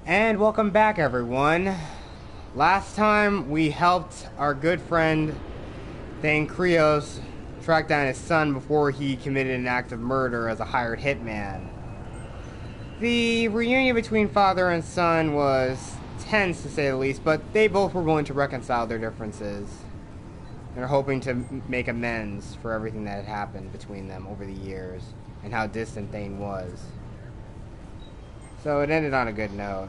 And welcome back, everyone. Last time we helped our good friend Thane track down his son before he committed an act of murder as a hired hitman. The reunion between father and son was tense, to say the least, but they both were willing to reconcile their differences. They're hoping to make amends for everything that had happened between them over the years and how distant Thane was. So it ended on a good note.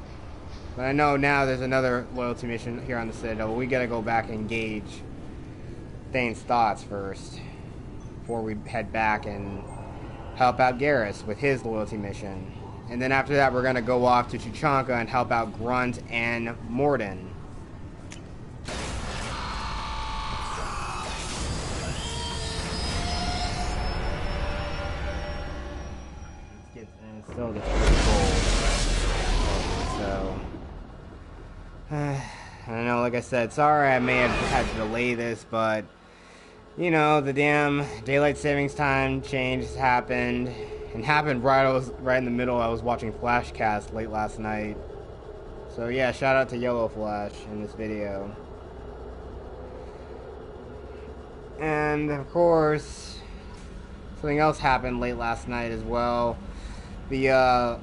But I know now there's another loyalty mission here on the Citadel. We gotta go back and engage Thane's thoughts first before we head back and help out Garrus with his loyalty mission. And then after that, we're gonna go off to Tuchanka and help out Grunt and Morden. Still gets pretty cold. So, I don't know, like I said, sorry I may have had to delay this, but, you know, the damn daylight savings time change has happened, and happened right in the middle. I was watching Flashcast late last night. So yeah, shout out to Yellow Flash in this video. And of course, something else happened late last night as well. The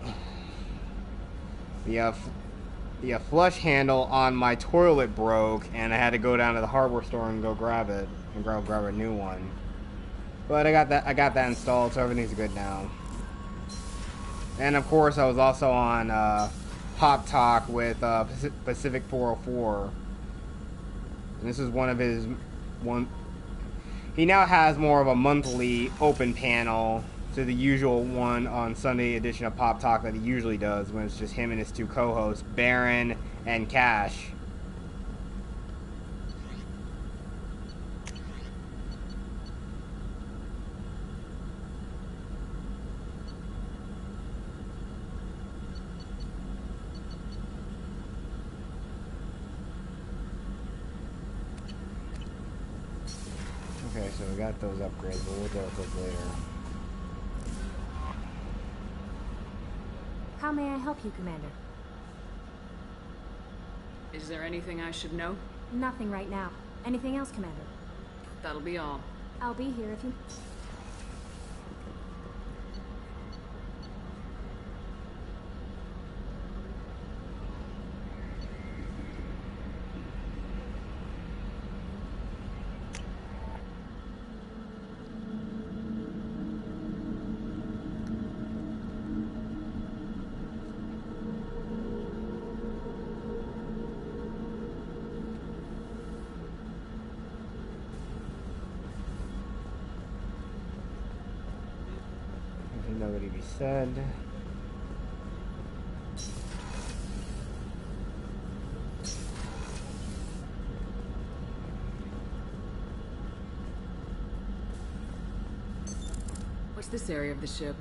flush handle on my toilet broke, and I had to go down to the hardware store and go grab it and grab a new one. But I got that installed, so everything's good now. And of course, I was also on Pop Talk with Pacific 404, and this is one of his He now has more of a monthly open panel to the usual one on Sunday edition of Pop Talk that he usually does, when it's just him and his two co-hosts, Baron and Cash. Okay, so we got those upgrades, but we'll deal with those later. How may I help you, Commander? Is there anything I should know? Nothing right now. Anything else, Commander? That'll be all. I'll be here if you... Nobody be said. What's this area of the ship?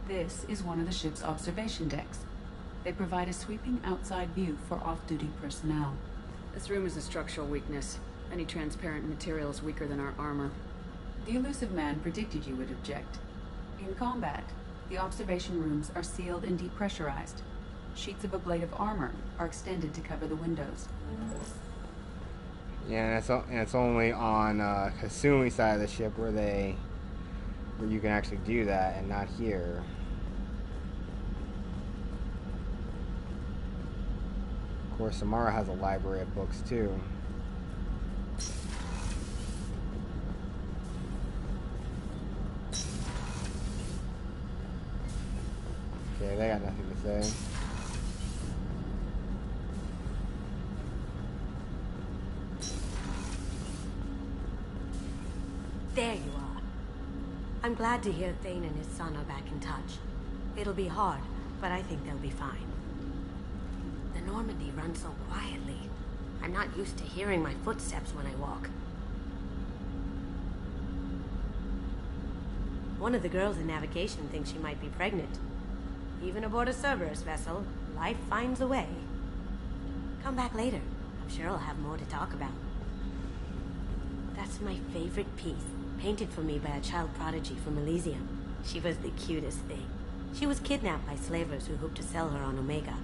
This is one of the ship's observation decks. They provide a sweeping outside view for off-duty personnel. This room is a structural weakness. Any transparent material is weaker than our armor. The elusive man predicted you would object. In combat, the observation rooms are sealed and depressurized. Sheets of ablative armor are extended to cover the windows. Yeah, and it's only on Kasumi side of the ship where you can actually do that, and not here. Of course, Samara has a library of books too. Okay, they got nothing to say. There you are. I'm glad to hear Thane and his son are back in touch. It'll be hard, but I think they'll be fine. The Normandy runs so quietly. I'm not used to hearing my footsteps when I walk. One of the girls in navigation thinks she might be pregnant. Even aboard a Cerberus vessel, life finds a way. Come back later. I'm sure I'll have more to talk about. That's my favorite piece, painted for me by a child prodigy from Elysium. She was the cutest thing. She was kidnapped by slavers who hoped to sell her on Omega.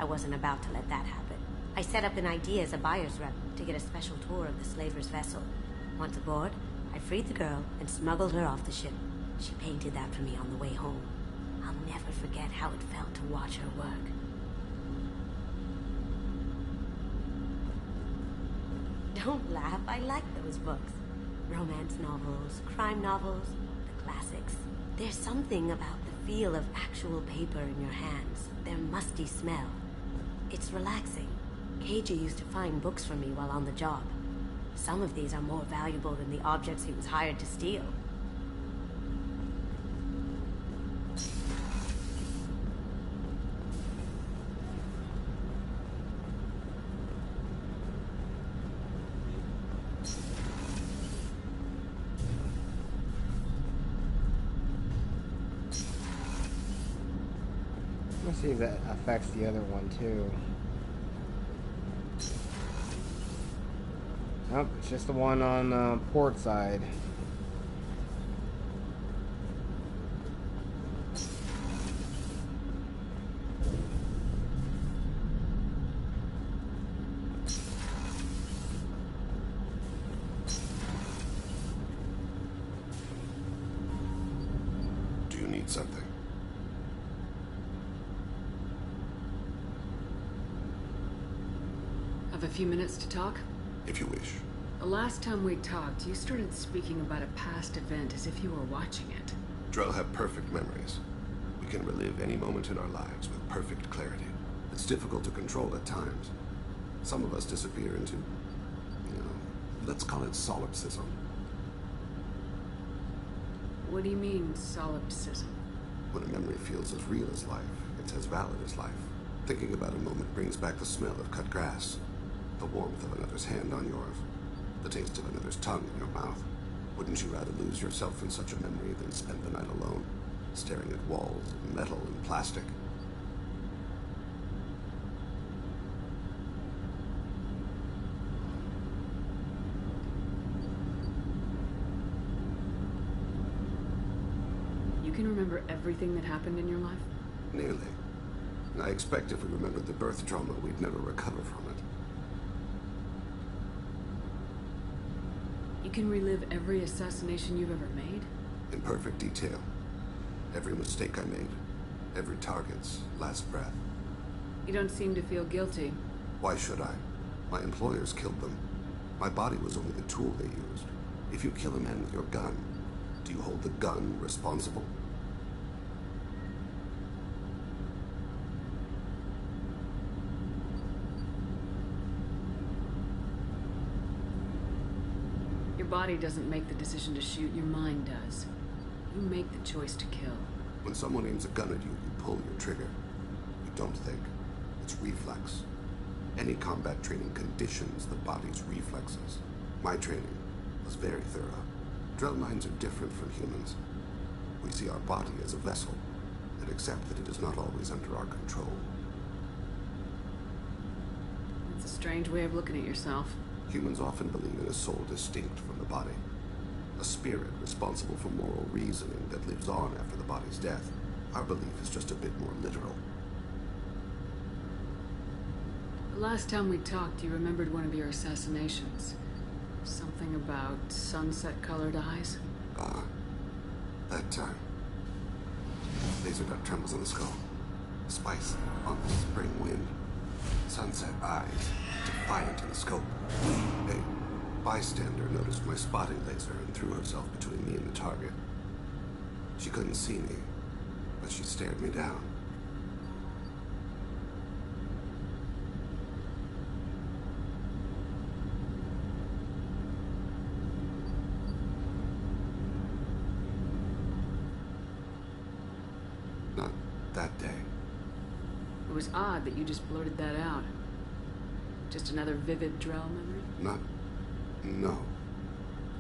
I wasn't about to let that happen. I set up an ID as a buyer's rep to get a special tour of the slaver's vessel. Once aboard, I freed the girl and smuggled her off the ship. She painted that for me on the way home. I'll never forget how it felt to watch her work. Don't laugh, I like those books. Romance novels, crime novels, the classics. There's something about the feel of actual paper in your hands, their musty smell. It's relaxing. Keiji used to find books for me while on the job. Some of these are more valuable than the objects he was hired to steal. Let's see if that affects the other one too. Nope, it's just the one on port side. Do you need something? Have a few minutes to talk? If you wish. The last time we talked, you started speaking about a past event as if you were watching it. Drell have perfect memories. We can relive any moment in our lives with perfect clarity. It's difficult to control at times. Some of us disappear into, let's call it solipsism. What do you mean, solipsism? When a memory feels as real as life, it's as valid as life. Thinking about a moment brings back the smell of cut grass, the warmth of another's hand on yours, the taste of another's tongue in your mouth. Wouldn't you rather lose yourself in such a memory than spend the night alone, staring at walls of metal and plastic? You can remember everything that happened in your life? Nearly. I expect if we remembered the birth trauma, we'd never recover from it. You can relive every assassination you've ever made? In perfect detail. Every mistake I made. Every target's last breath. You don't seem to feel guilty. Why should I? My employers killed them. My body was only the tool they used. If you kill a man with your gun, do you hold the gun responsible? Your body doesn't make the decision to shoot, your mind does. You make the choice to kill. When someone aims a gun at you, you pull your trigger. You don't think. It's reflex. Any combat training conditions the body's reflexes. My training was very thorough. Drell minds are different from humans. We see our body as a vessel, and accept that it is not always under our control. It's a strange way of looking at yourself. Humans often believe in a soul distinct from the body. A spirit responsible for moral reasoning that lives on after the body's death. Our belief is just a bit more literal. The last time we talked, you remembered one of your assassinations. Something about sunset-colored eyes? That time. Laser dot trembles on the skull. Spice on the spring wind. Sunset eyes, defiant in the scope. A bystander noticed my spotting laser and threw herself between me and the target. She couldn't see me, but she stared me down. Not that day. It was odd that you just blurted that out. Just another vivid Drell memory? No.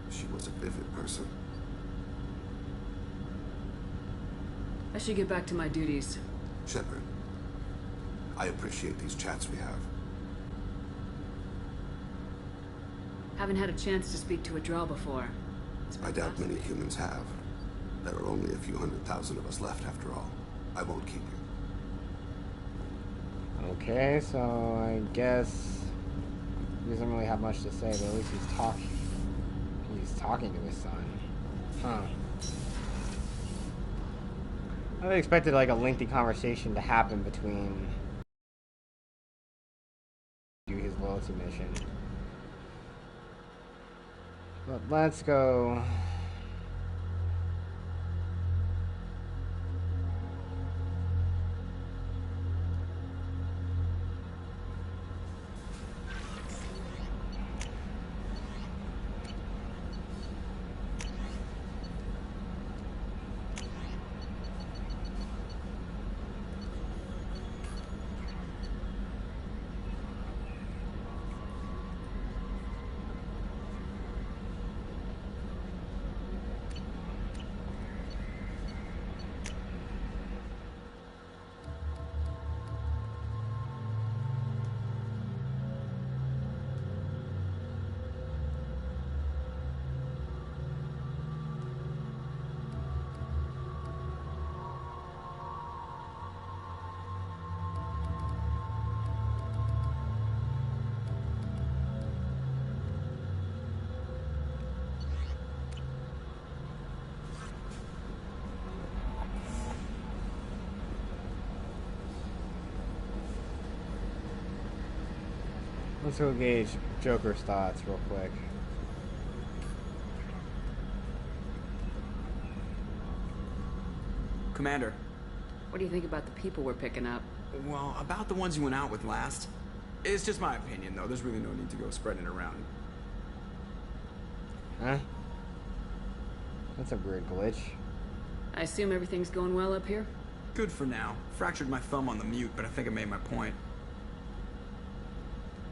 She was a vivid person. I should get back to my duties. Shepard, I appreciate these chats we have. Haven't had a chance to speak to a Drell before. I doubt many humans have. There are only a few 100,000 of us left after all. I won't keep you. I don't Okay, so I guess he doesn't really have much to say, but at least he's talking. He's talking to his son. Huh. I would have expected like a lengthy conversation to happen between do his loyalty mission. But let's go. Let's go gauge Joker's thoughts real quick. Commander. What do you think about the people we're picking up? Well, about the ones you went out with last. It's just my opinion, though. There's really no need to go spreading it around. Huh? That's a weird glitch. I assume everything's going well up here? Good for now. Fractured my thumb on the mute, but I think I made my point.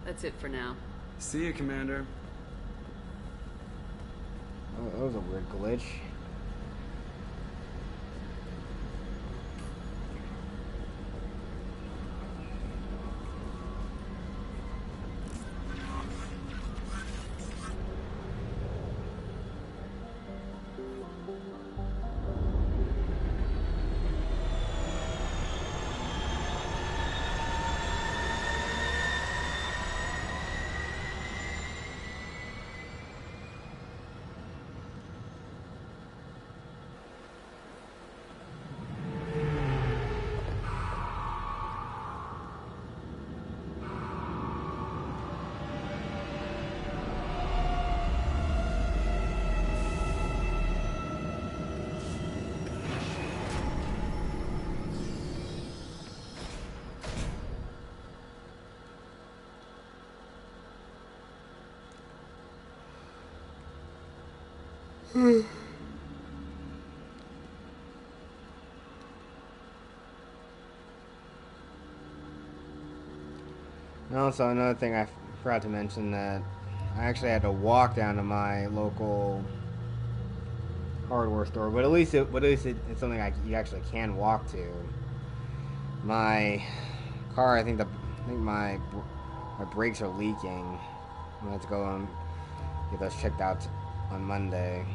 That's it for now. See you, Commander. Oh, that was a weird glitch. Also, another thing I forgot to mention that I actually had to walk down to my local hardware store, but at least it's something you actually can walk to. My car, I think my brakes are leaking. I have to go and get those checked out on Monday.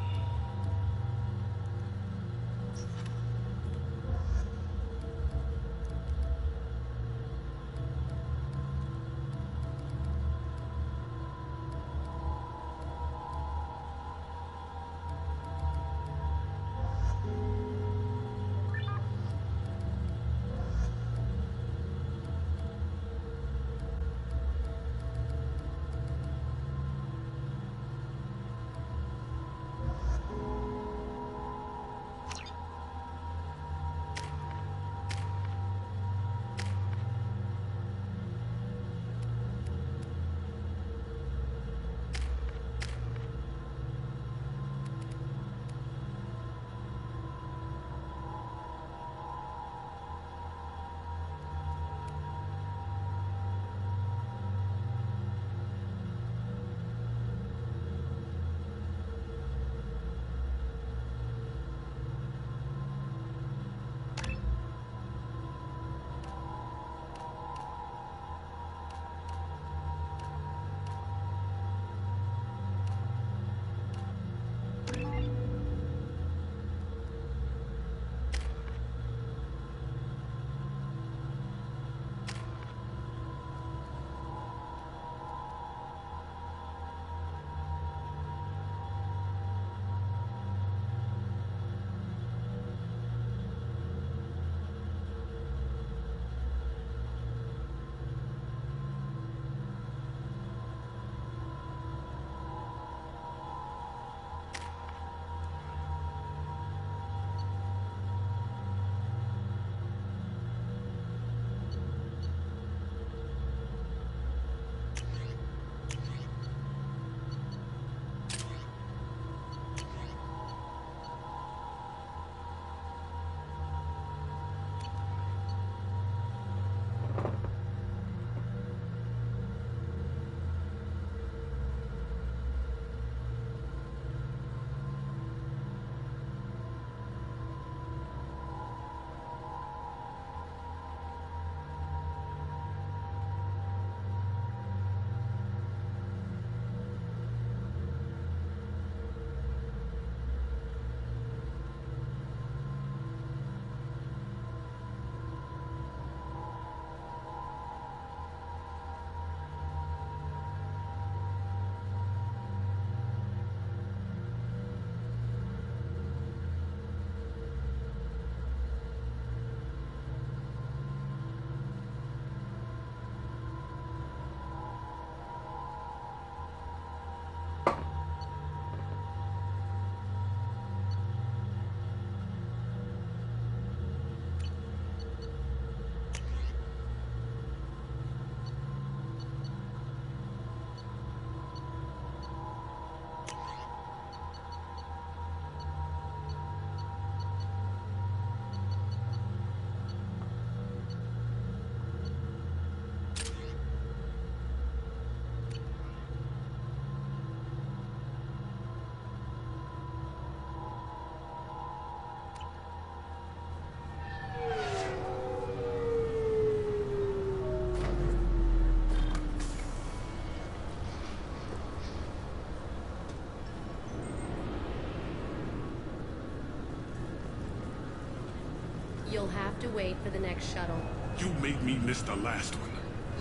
You'll have to wait for the next shuttle. You made me miss the last one.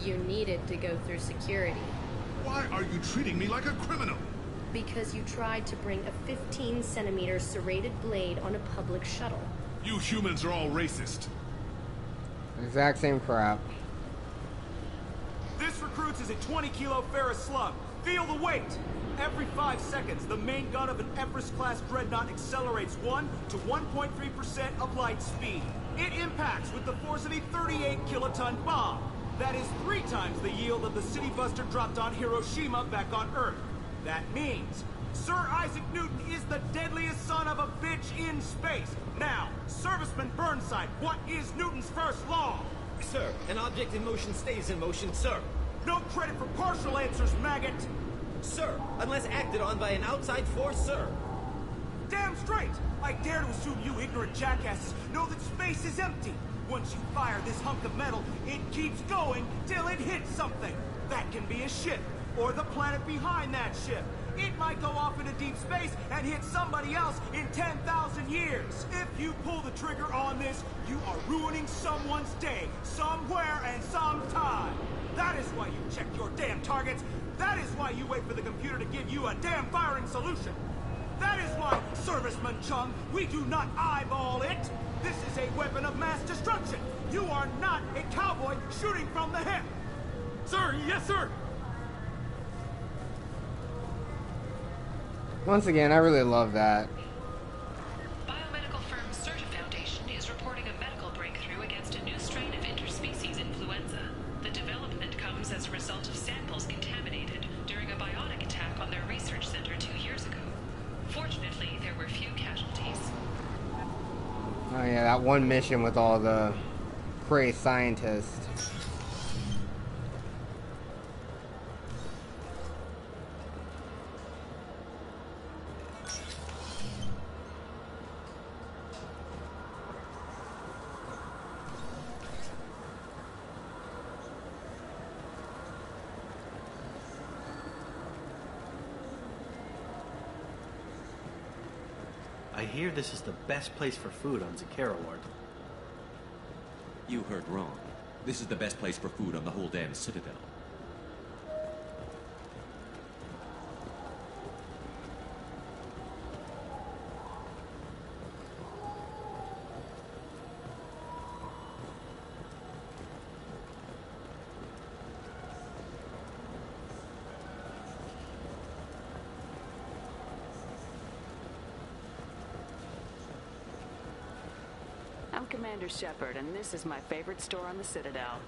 You needed to go through security. Why are you treating me like a criminal? Because you tried to bring a 15-centimeter serrated blade on a public shuttle. You humans are all racist. Exact same crap. This recruits is a 20-kilo ferrous slug. Feel the weight! Every 5 seconds, the main gun of an Everest-class dreadnought accelerates 1 to 1.3% of light speed. It impacts with the force of a 38-kiloton bomb. That is 3 times the yield of the city buster dropped on Hiroshima back on Earth. That means Sir Isaac Newton is the deadliest son of a bitch in space. Now, Serviceman Burnside, what is Newton's first law? Sir, an object in motion stays in motion, sir. No credit for partial answers, maggot! Sir, unless acted on by an outside force, sir. Damn straight! I dare to assume you ignorant jackasses know that space is empty. Once you fire this hunk of metal, it keeps going till it hits something. That can be a ship, or the planet behind that ship. It might go off into deep space and hit somebody else in 10,000 years. If you pull the trigger on this, you are ruining someone's day, somewhere and sometime. That is why you check your damn targets. That is why you wait for the computer to give you a damn firing solution. That is why, Serviceman Chung, we do not eyeball it. This is a weapon of mass destruction. You are not a cowboy shooting from the hip. Sir, yes, sir. Once again, I really love that. Biomedical firm Certa Foundation is reporting a medical breakthrough against a new strain of interspecies influenza. The development comes as a result of samples contaminated during a biotic attack on their research center 2 years ago. Fortunately, there were few casualties. Oh yeah, that one mission with all the crazy scientists. I hear this is the best place for food on Zakara-Ward. You heard wrong. This is the best place for food on the whole damn Citadel. I'm Commander Shepard, and this is my favorite store on the Citadel.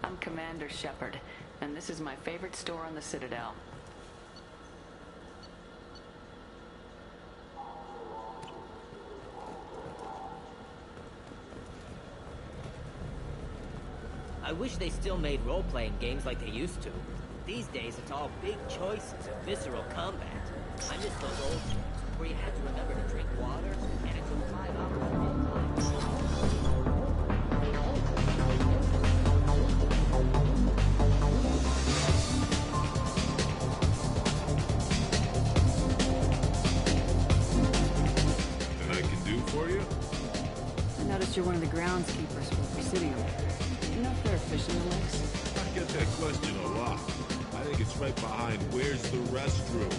I'm Commander Shepard, and this is my favorite store on the Citadel. I wish they still made role-playing games like they used to. These days, it's all big choices and visceral combat. I miss those old games where you had to remember to drink water, and it took 5 hours to And I can do for you? I noticed you're one of the groundskeepers for the Presidium. You know if there are fish in the lakes? I get that question a lot. I think it's right behind where's the restroom.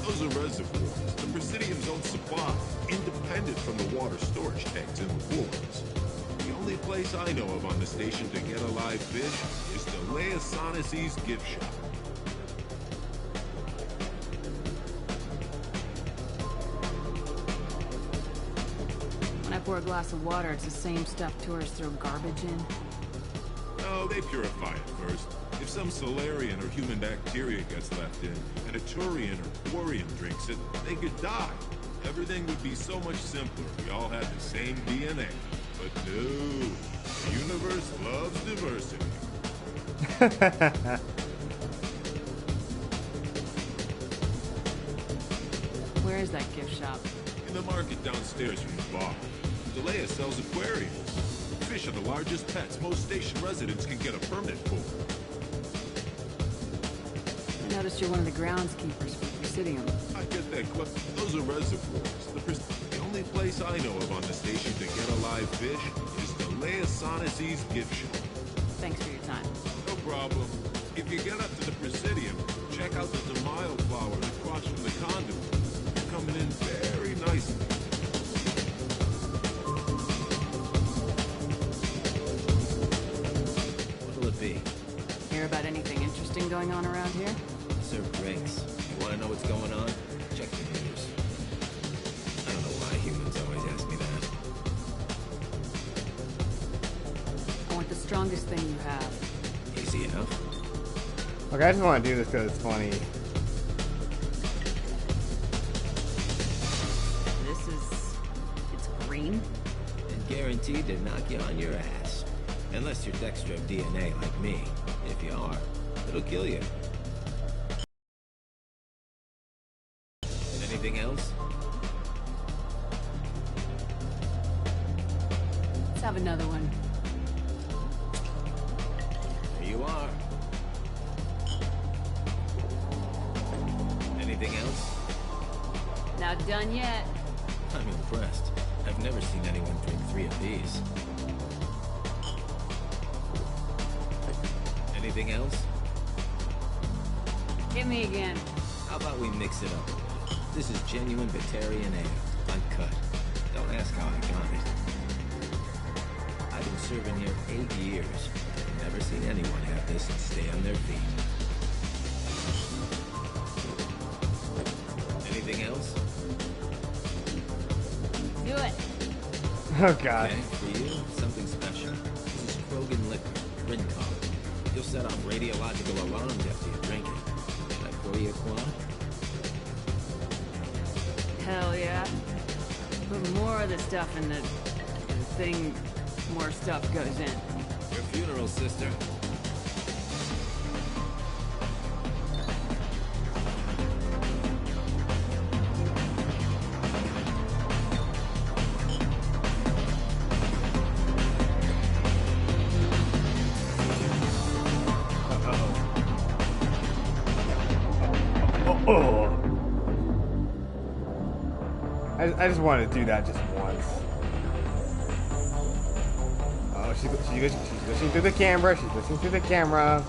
Those are reservoirs, the Presidium's own supply, independent from the water storage tanks in the woods. The only only place I know of on the station to get a live fish is O'Saughnessy's gift shop. When I pour a glass of water, it's the same stuff tourists throw garbage in. No, they purify it first. If some Solarian or human bacteria gets left in, and a turian or quarian drinks it, they could die. Everything would be so much simpler if we all had the same DNA. But no, the universe loves diversity. Where is that gift shop? In the market downstairs from the bar. Delea sells aquariums. Fish are the largest pets most station residents can get a permit for. I noticed you're one of the groundskeepers for Presidium. I get that those are reservoirs. The only place I know of on the station to get a live fish is the O'Saughnessy's gift shop. Thanks for your time. No problem. If you get up to the Presidium, check out the Demile flowers across from the conduit. They're coming in very nicely. What'll it be? Hear about anything interesting going on around here? Serve drinks. You wanna know what's going on? Check the news. I don't know why humans always ask me that. I want the strongest thing you have. Easy enough. Okay, I just want to do this because it's funny. It's green? And guaranteed to knock you on your ass. Unless you're Dexter of DNA like me. If you are, it'll kill you. Anything else? Let's have another one. Here you are. Anything else? Not done yet. I'm impressed. I've never seen anyone drink 3 of these. Anything else? Hit me again. How about we mix it up? This is genuine Batarian ale, uncut. Don't ask how I got it. I've been serving here 8 years. I've never seen anyone have this and stay on their feet. Anything else? Do it. Oh god. Okay, for you, something special. This is Krogan liquor, Rincon. You'll set off radiological alarms after you drink it. Can I pour you a quad? Hell yeah. Put more of the stuff in the thing, more stuff goes in. Your funeral, sister. I just wanted to do that just once. Oh, she's listening through the camera. She's listening through the camera.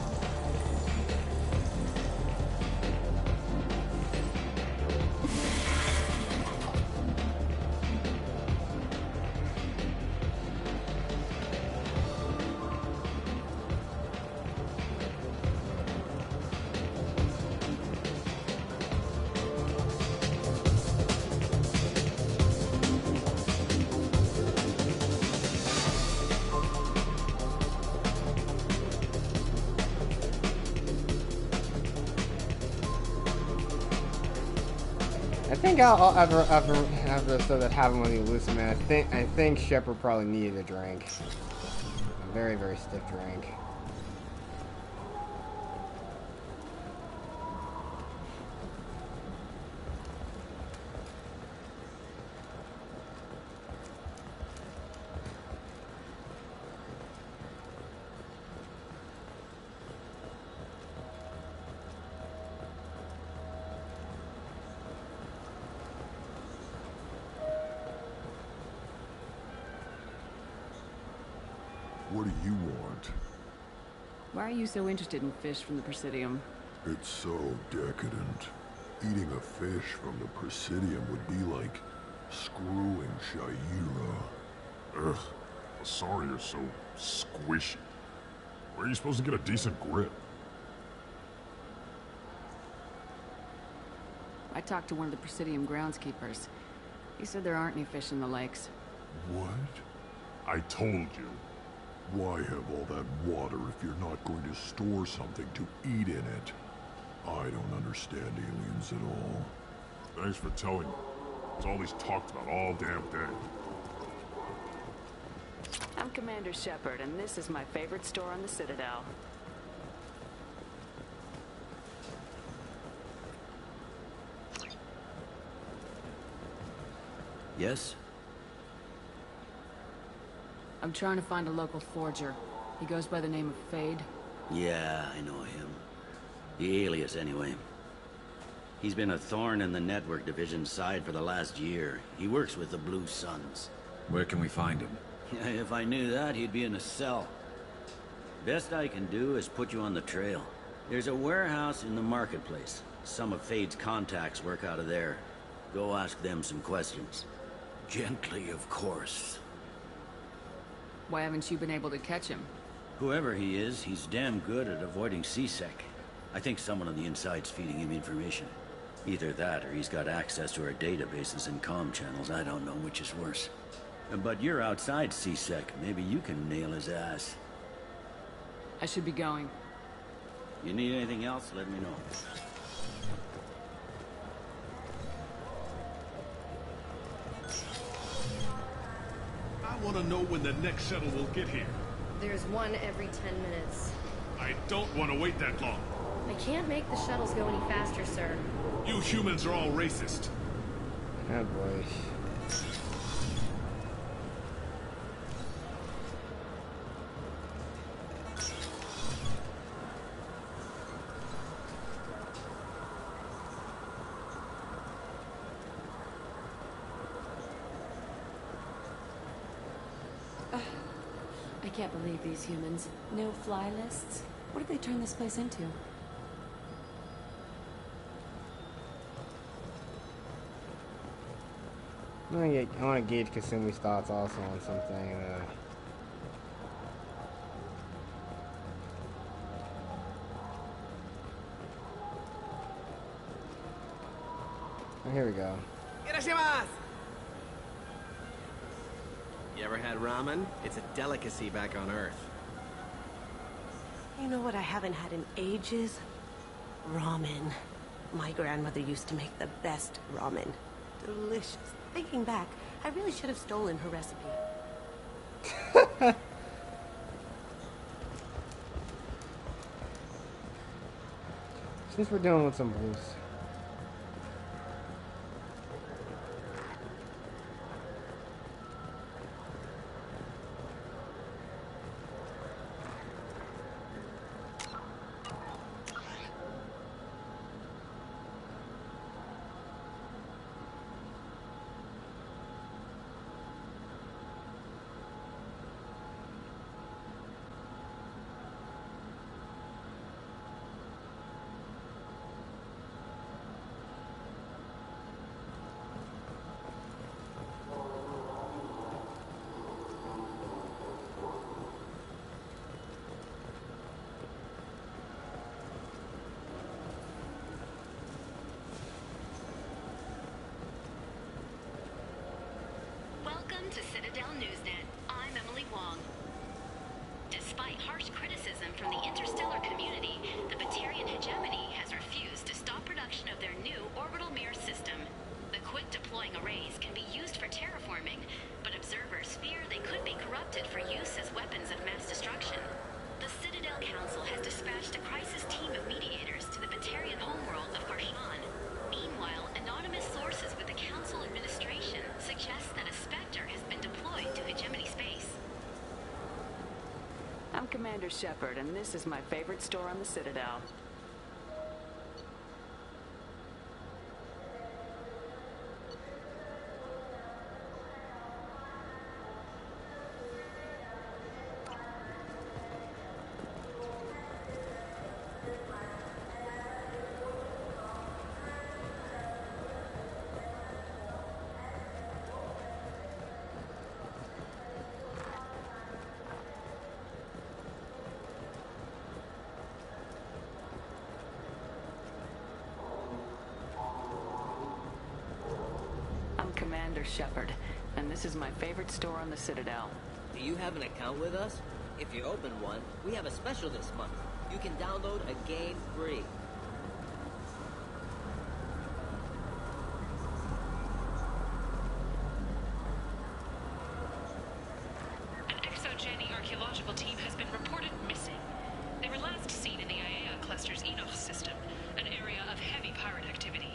I think after the stuff that happened with the Elusive Man, I think Shepard probably needed a drink. A very, very stiff drink. What do you want? Why are you so interested in fish from the Presidium? It's so decadent. Eating a fish from the Presidium would be like screwing Shaira. Ugh. Sorry you're so squishy. Where are you supposed to get a decent grip? I talked to one of the Presidium groundskeepers. He said there aren't any fish in the lakes. What? I told you. Why have all that water if you're not going to store something to eat in it? I don't understand aliens at all. Thanks for telling me. It's all he's talked about all damn day. I'm Commander Shepard, and this is my favorite store on the Citadel. Yes? I'm trying to find a local forger. He goes by the name of Fade. Yeah, I know him. The alias, anyway. He's been a thorn in the network division's side for the last year. He works with the Blue Suns. Where can we find him? If I knew that, he'd be in a cell. Best I can do is put you on the trail. There's a warehouse in the marketplace. Some of Fade's contacts work out of there. Go ask them some questions. Gently, of course. Why haven't you been able to catch him? Whoever he is, he's damn good at avoiding CSEC. I think someone on the inside's feeding him information. Either that, or he's got access to our databases and comm channels. I don't know which is worse. But you're outside CSEC. Maybe you can nail his ass. I should be going. You need anything else, let me know. I want to know when the next shuttle will get here. There's one every 10 minutes. I don't want to wait that long. I can't make the shuttles go any faster, sir. You humans are all racist. Oh boy. I can't believe these humans. No fly lists? What did they turn this place into? I want to gauge Kasumi's thoughts also on something. Oh, here we go. You ever had ramen? It's a delicacy back on Earth. You know what I haven't had in ages? Ramen. My grandmother used to make the best ramen. Delicious. Thinking back, I really should have stolen her recipe. Since we're dealing with some blues. Welcome to Citadel Newsnet. I'm Emily Wong. Despite harsh criticism from the interstellar community, the Batarian hegemony has refused to stop production of their new orbital mirror system. The quick-deploying arrays can be used for terraforming, but observers fear they could be corrupted for use as weapons of mass destruction. The Citadel Council has dispatched a crisis team of mediators to the Batarian homeworld of Farshan. Meanwhile, anonymous sources with the Council administration suggest that a Spectre has been deployed to hegemony space. I'm Commander Shepard, and this is my favorite store on the Citadel. Commander Shepard, and this is my favorite store on the Citadel. Do you have an account with us? If you open one, we have a special this month. You can download a game free. An exogeny archaeological team has been reported missing. They were last seen in the Aiea cluster's Enoch system, an area of heavy pirate activity.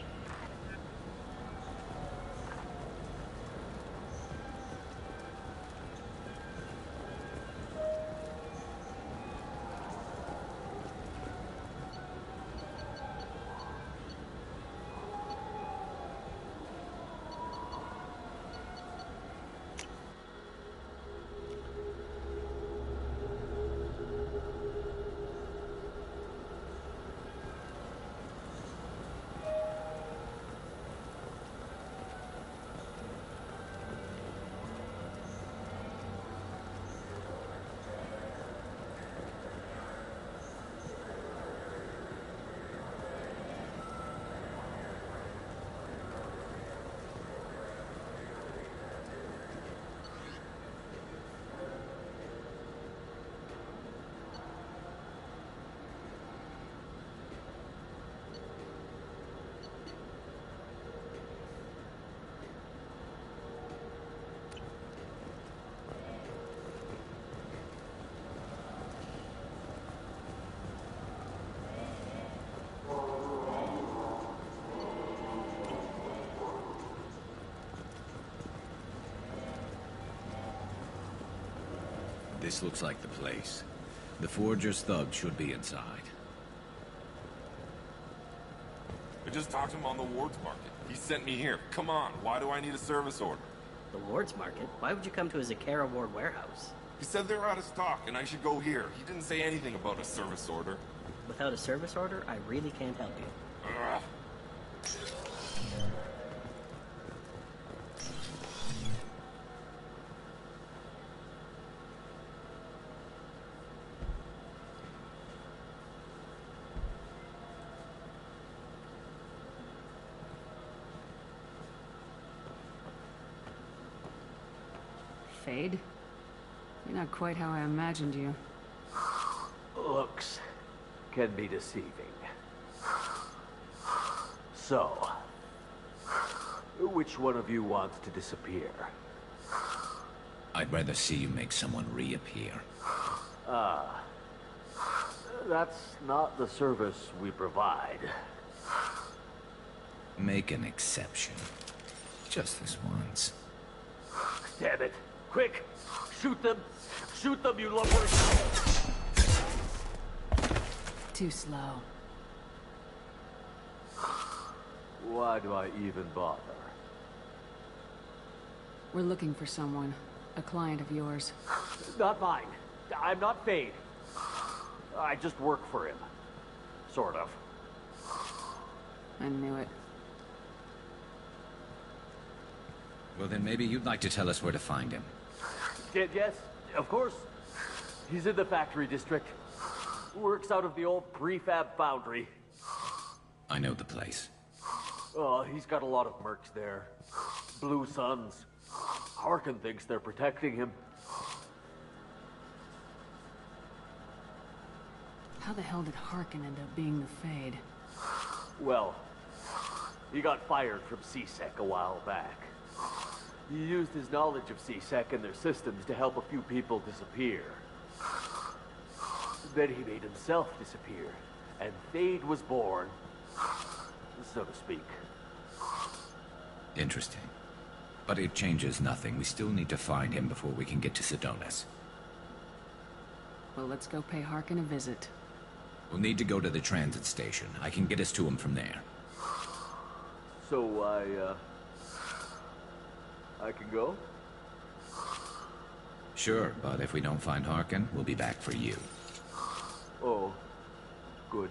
This looks like the place. The Forger's thug should be inside. I just talked to him on the Ward's Market. He sent me here. Come on, why do I need a service order? The Ward's Market? Why would you come to a Zakera Ward warehouse? He said they're out of stock and I should go here. He didn't say anything about a service order. Without a service order, I really can't help you. Ugh. Fade? You're not quite how I imagined you. Looks can be deceiving. So, which one of you wants to disappear? I'd rather see you make someone reappear. That's not the service we provide. Make an exception. Just this once. Damn it. Quick! Shoot them! Shoot them, you lubbers! Too slow. Why do I even bother? We're looking for someone. A client of yours. Not mine. I'm not Thane. I just work for him. Sort of. I knew it. Well, then maybe you'd like to tell us where to find him. Yes, of course. He's in the factory district. Works out of the old prefab foundry. I know the place. He's got a lot of mercs there. Blue Suns. Harkin thinks they're protecting him. How the hell did Harkin end up being the Fade? Well, he got fired from CSEC a while back. He used his knowledge of CSEC and their systems to help a few people disappear. Then he made himself disappear, and Thane was born, so to speak. Interesting. But it changes nothing. We still need to find him before we can get to Sidonis. Well, let's go pay Harkin a visit. We'll need to go to the transit station. I can get us to him from there. So I can go? Sure, but if we don't find Harkin, we'll be back for you. Oh, good.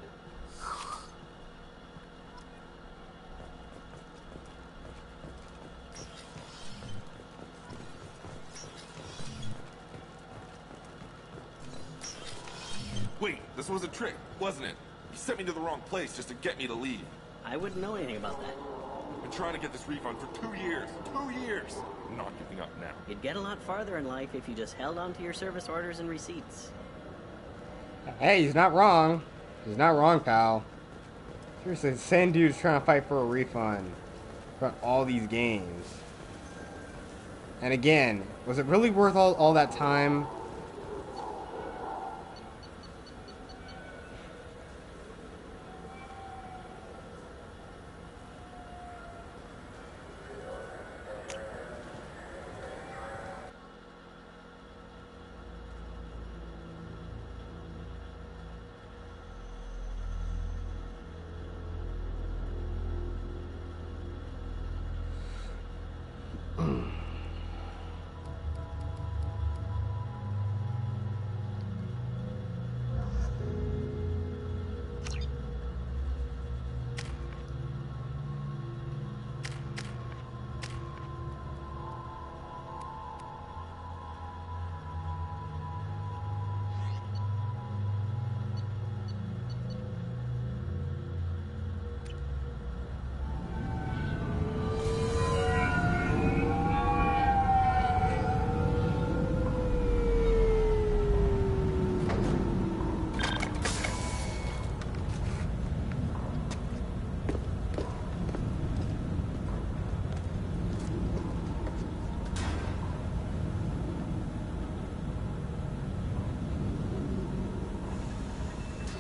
Wait, this was a trick, wasn't it? You sent me to the wrong place just to get me to leave. I wouldn't know anything about that. I trying to get this refund for 2 years. 2 years! I'm not giving up now. You'd get a lot farther in life if you just held on to your service orders and receipts. Hey, he's not wrong. He's not wrong, pal. Seriously, the same dude's trying to fight for a refund for all these games. And again, was it really worth all that time?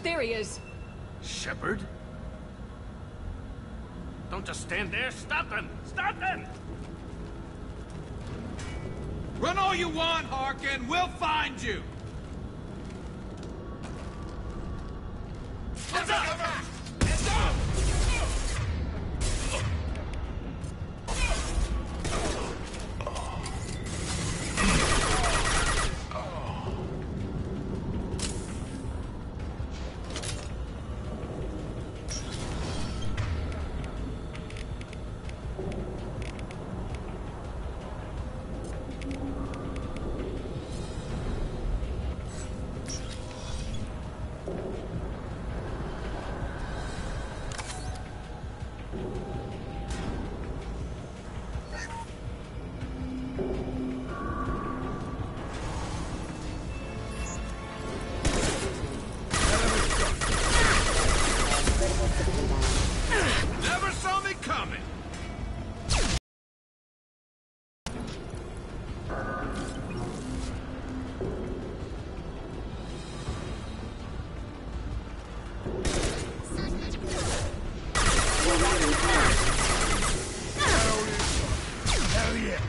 There he is. Shepard? Don't just stand there. Stop them! Stop them! Run all you want, Harkin. We'll find you. Let's go! Let's go! Never saw me coming. Hell yeah.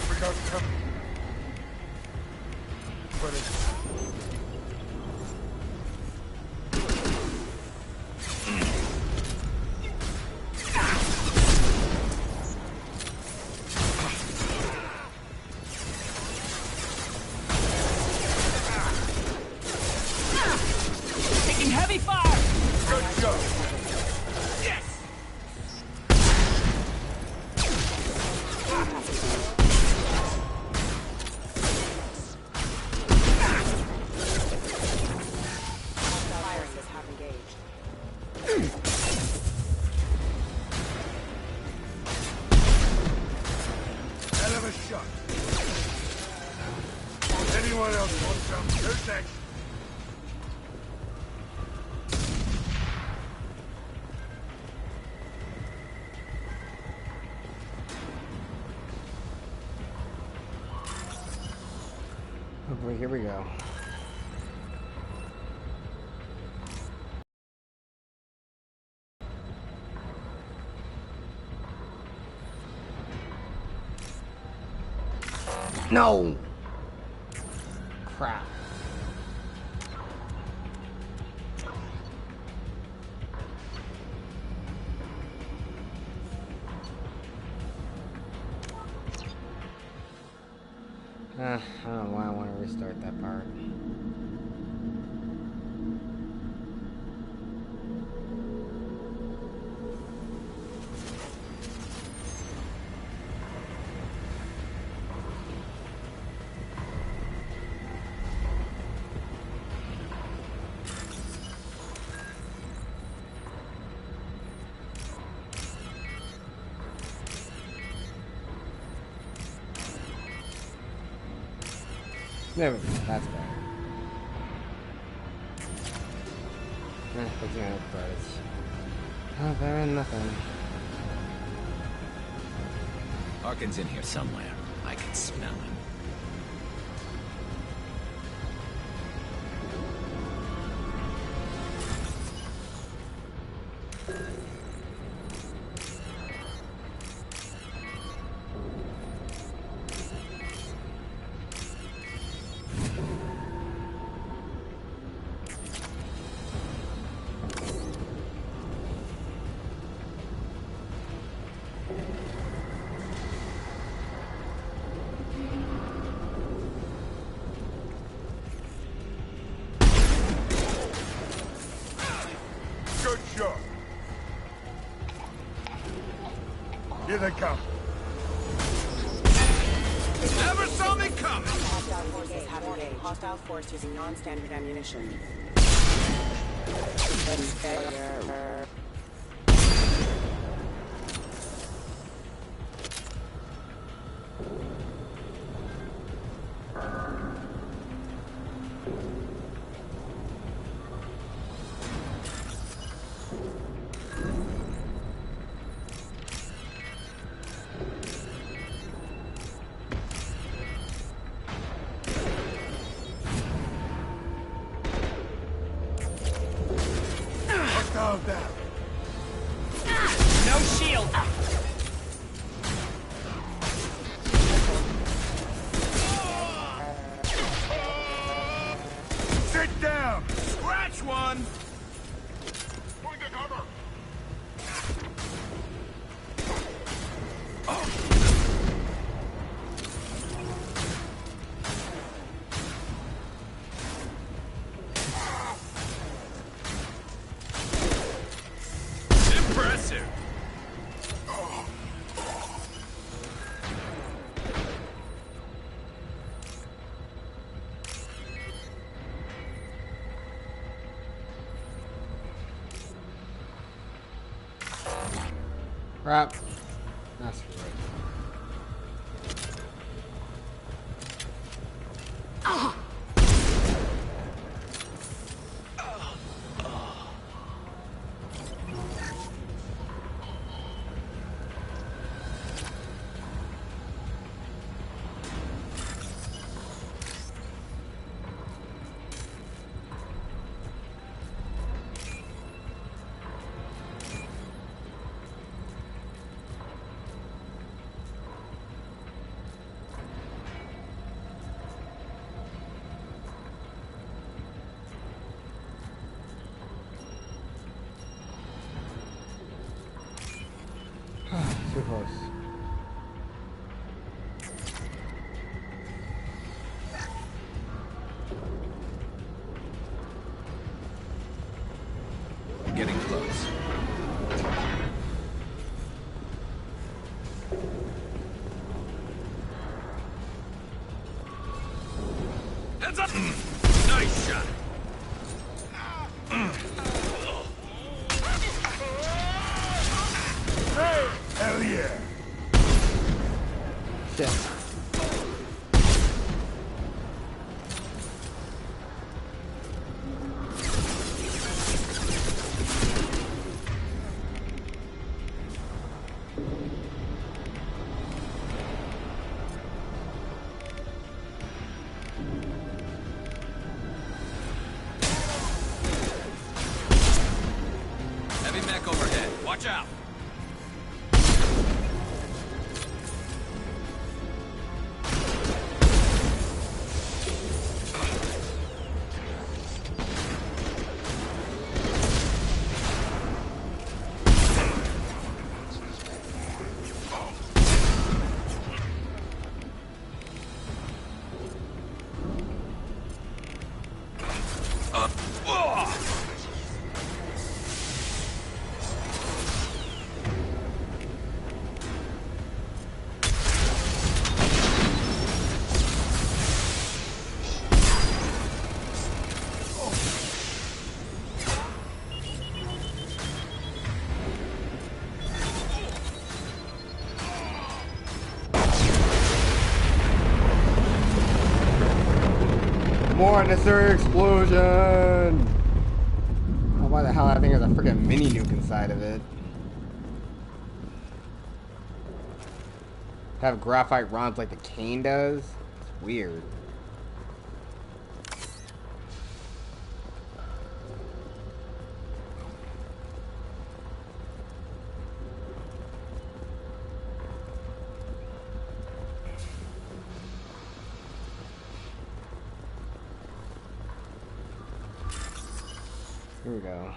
We got company. But it's taking heavy fire. Good go. Yes. Viruses have engaged. hell of a shot. Anyone else want some? Who's next? Oh, here we go. No! Crap. I don't know why I want to restart that part. There we go. That's better. Looking at credits. Oh, better than nothing. Harkin's in here somewhere. I can smell him. Here they come. Never saw me coming! Hostile forces have engaged. Hostile force using non-standard ammunition. No shield! Sit down! Scratch one! Point the cover! Impressive! Crap. That's right. Too close. Getting close. Heads up! Nice shot! Hell yeah! Shit. Heavy mech overhead. Watch out! more unnecessary explosion! Oh, why the hell I think there's a freaking mini nuke inside of it. Have graphite rounds like the cane does? It's weird. Here we go.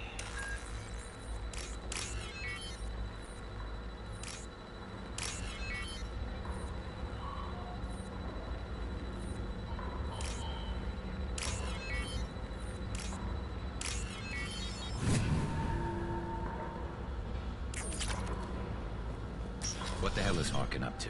What the hell is Harkin up to?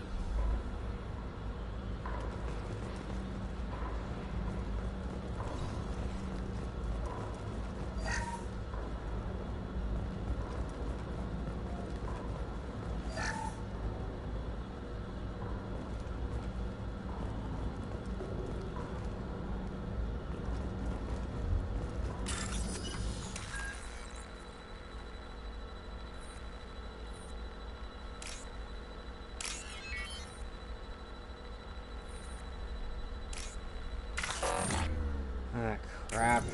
Ah, crap.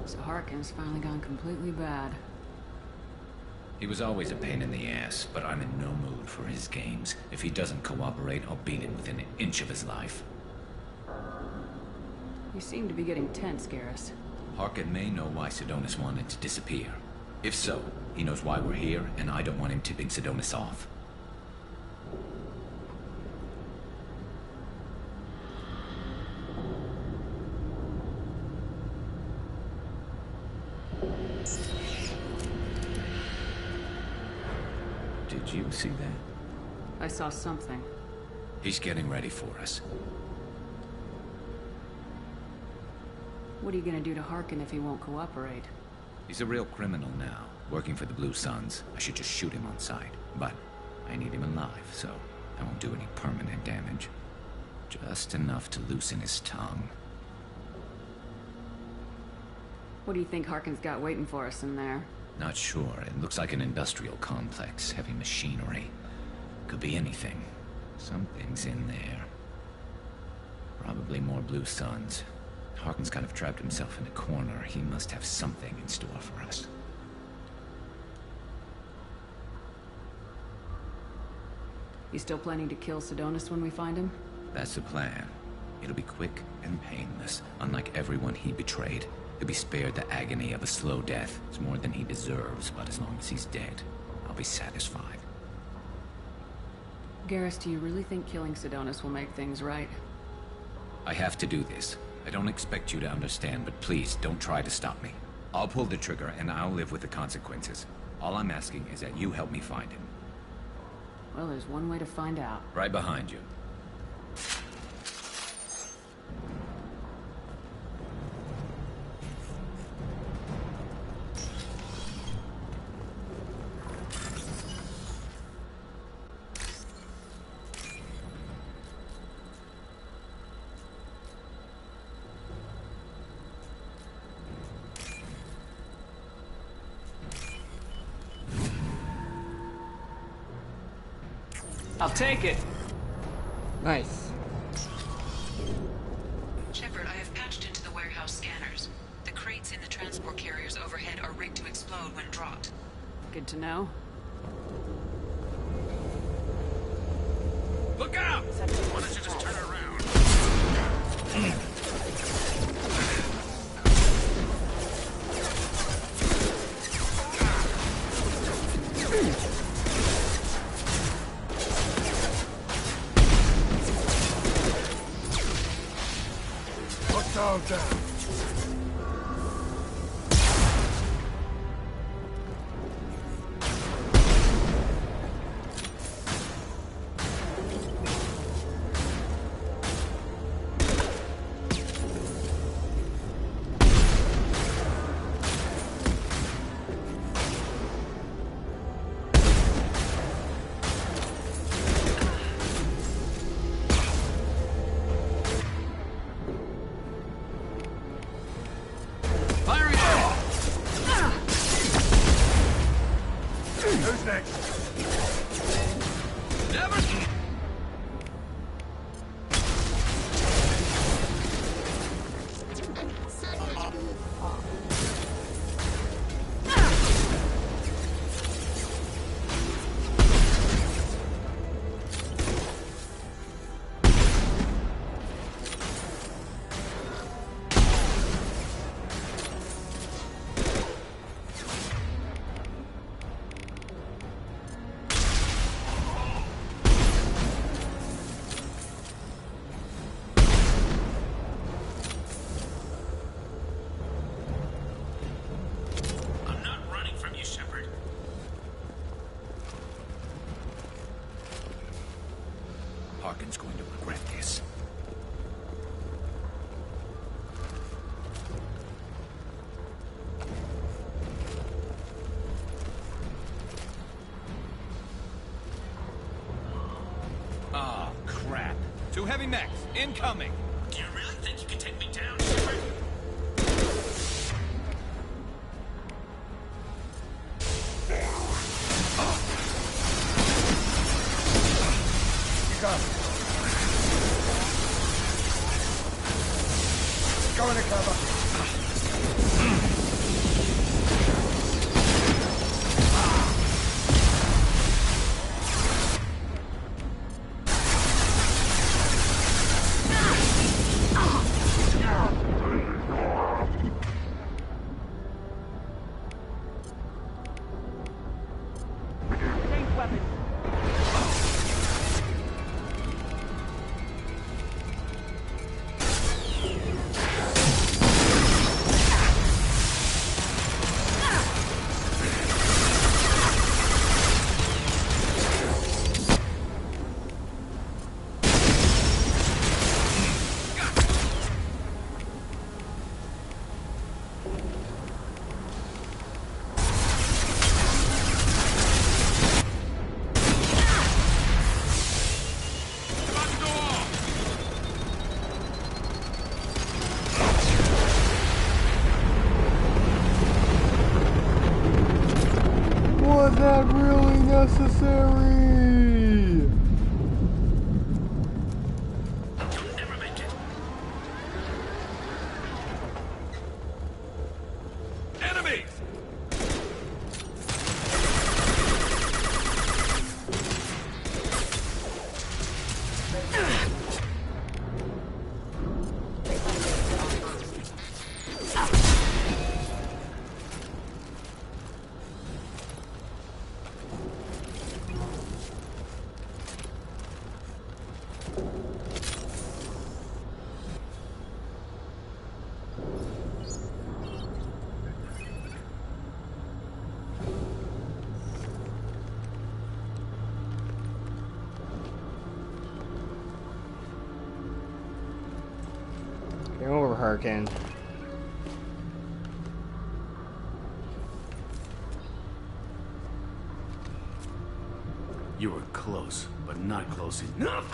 So Harkin's finally gone completely bad. He was always a pain in the ass, but I'm in no mood for his games. If he doesn't cooperate, I'll beat him within an inch of his life. You seem to be getting tense, Garrus. Harkin may know why Sidonis wanted to disappear. If so, he knows why we're here, and I don't want him tipping Sidonis off. Did you see that? I saw something. He's getting ready for us. What are you gonna do to Harkin if he won't cooperate? He's a real criminal now, working for the Blue Suns. I should just shoot him on sight. But I need him alive, so I won't do any permanent damage. Just enough to loosen his tongue. What do you think Harkin's got waiting for us in there? Not sure. It looks like an industrial complex, heavy machinery. Could be anything. Something's in there. Probably more Blue Suns. Harkin's kind of trapped himself in a corner. He must have something in store for us. You still planning to kill Sidonis when we find him? That's the plan. It'll be quick and painless, unlike everyone he betrayed. He'll be spared the agony of a slow death. It's more than he deserves, but as long as he's dead, I'll be satisfied. Garrus, do you really think killing Sidonis will make things right? I have to do this. I don't expect you to understand, but please, don't try to stop me. I'll pull the trigger, and I'll live with the consequences. All I'm asking is that you help me find him. Well, there's one way to find out. Right behind you. I'll take it. Nice. Shepard, I have patched into the warehouse scanners. The crates in the transport carriers overhead are rigged to explode when dropped. Good to know. Look out! Why don't you just turn around? Hostile down. Who's next? Never. I'm not running from you, Shepard. Harkin's going to regret this. Ah, crap. Two heavy mechs, incoming! Do you really think you can take me down, Shepard? You got it. Go into cover. Change weapons. Was that really necessary? You'll never make it. Enemies! Game over, Hurricane. You were close, but not close enough.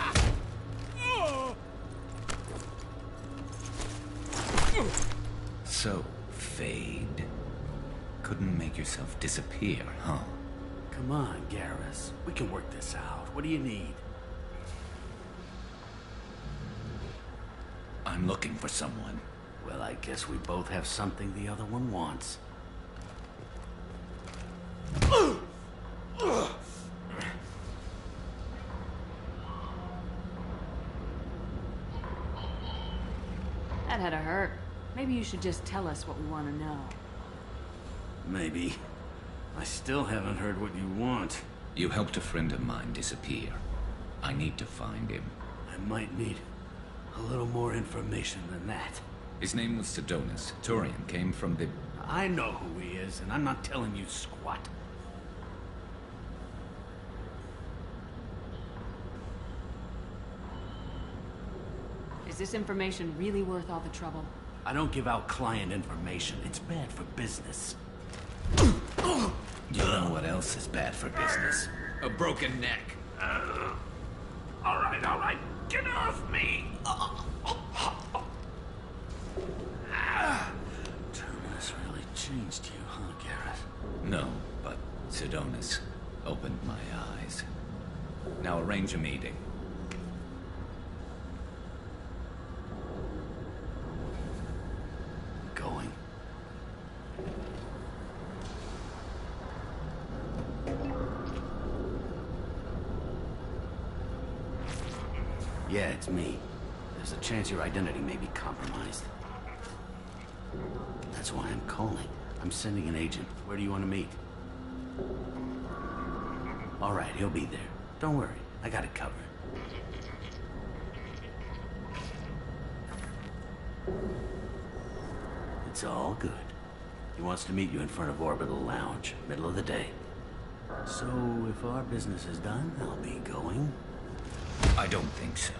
So, Fade. Couldn't make yourself disappear, huh? Come on, Garrus. We can work this out. What do you need? I'm looking for someone. Well, I guess we both have something the other one wants. That had to hurt. Maybe you should just tell us what we want to know. Maybe. I still haven't heard what you want. You helped a friend of mine disappear. I need to find him. I might need a little more information than that. His name was Sidonus. Turian came from the... I know who he is, and I'm not telling you squat. Is this information really worth all the trouble? I don't give out client information. It's bad for business. You know what else is bad for business? A broken neck. All right. Get off me! Terminus really changed you, huh, Garrus? No, but Sidonus opened my eyes. Now arrange a meeting. Going. Yeah, it's me. There's a chance your identity may be compromised. That's why I'm calling. I'm sending an agent. Where do you want to meet? All right, he'll be there. Don't worry, I got it covered. It's all good. He wants to meet you in front of Orbital Lounge, middle of the day. So, if our business is done, I'll be going. I don't think so.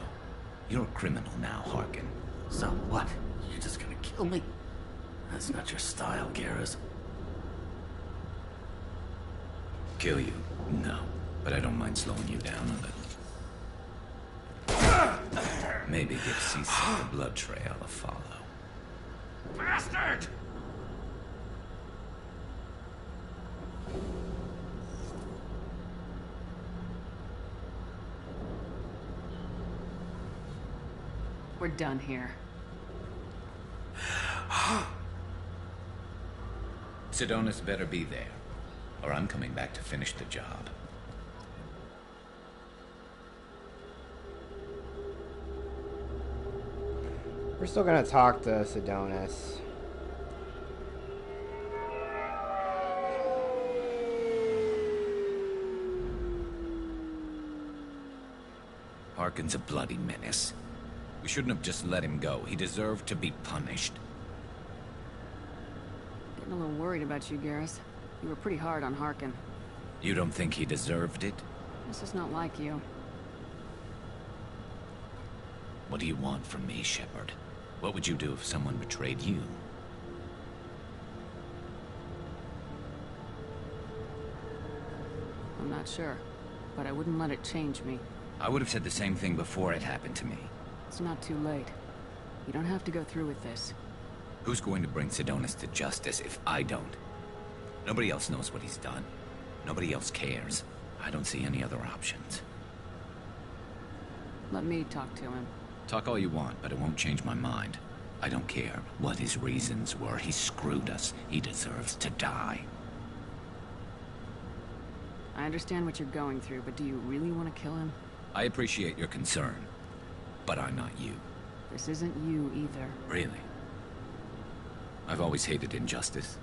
You're a criminal now, Harkin. So what? You're just gonna kill me? That's not your style, Garrus. Kill you? No. But I don't mind slowing you down a little. Maybe give C-Sec the blood trail a follow. Bastard! We're done here. Sidonus better be there, or I'm coming back to finish the job. We're still gonna talk to Sidonus. Harkin's a bloody menace. We shouldn't have just let him go. He deserved to be punished. Getting a little worried about you, Garrus. You were pretty hard on Harkin. You don't think he deserved it? This is not like you. What do you want from me, Shepard? What would you do if someone betrayed you? I'm not sure, but I wouldn't let it change me. I would have said the same thing before it happened to me. It's not too late. You don't have to go through with this. Who's going to bring Sidonus to justice if I don't? Nobody else knows what he's done. Nobody else cares. I don't see any other options. Let me talk to him. Talk all you want, but it won't change my mind. I don't care what his reasons were. He screwed us. He deserves to die. I understand what you're going through, but do you really want to kill him? I appreciate your concern, but I'm not you. This isn't you either. Really? I've always hated injustice.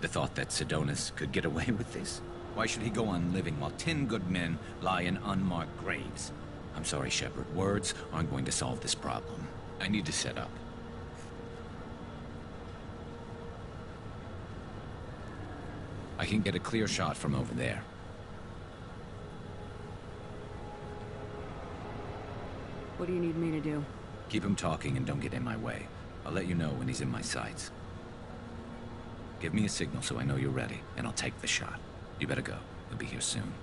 The thought that Sidonus could get away with this. Why should he go on living while 10 good men lie in unmarked graves? I'm sorry, Shepard. Words aren't going to solve this problem. I need to set up. I can get a clear shot from over there. What do you need me to do? Keep him talking and don't get in my way. I'll let you know when he's in my sights. Give me a signal so I know you're ready, and I'll take the shot. You better go. He'll be here soon.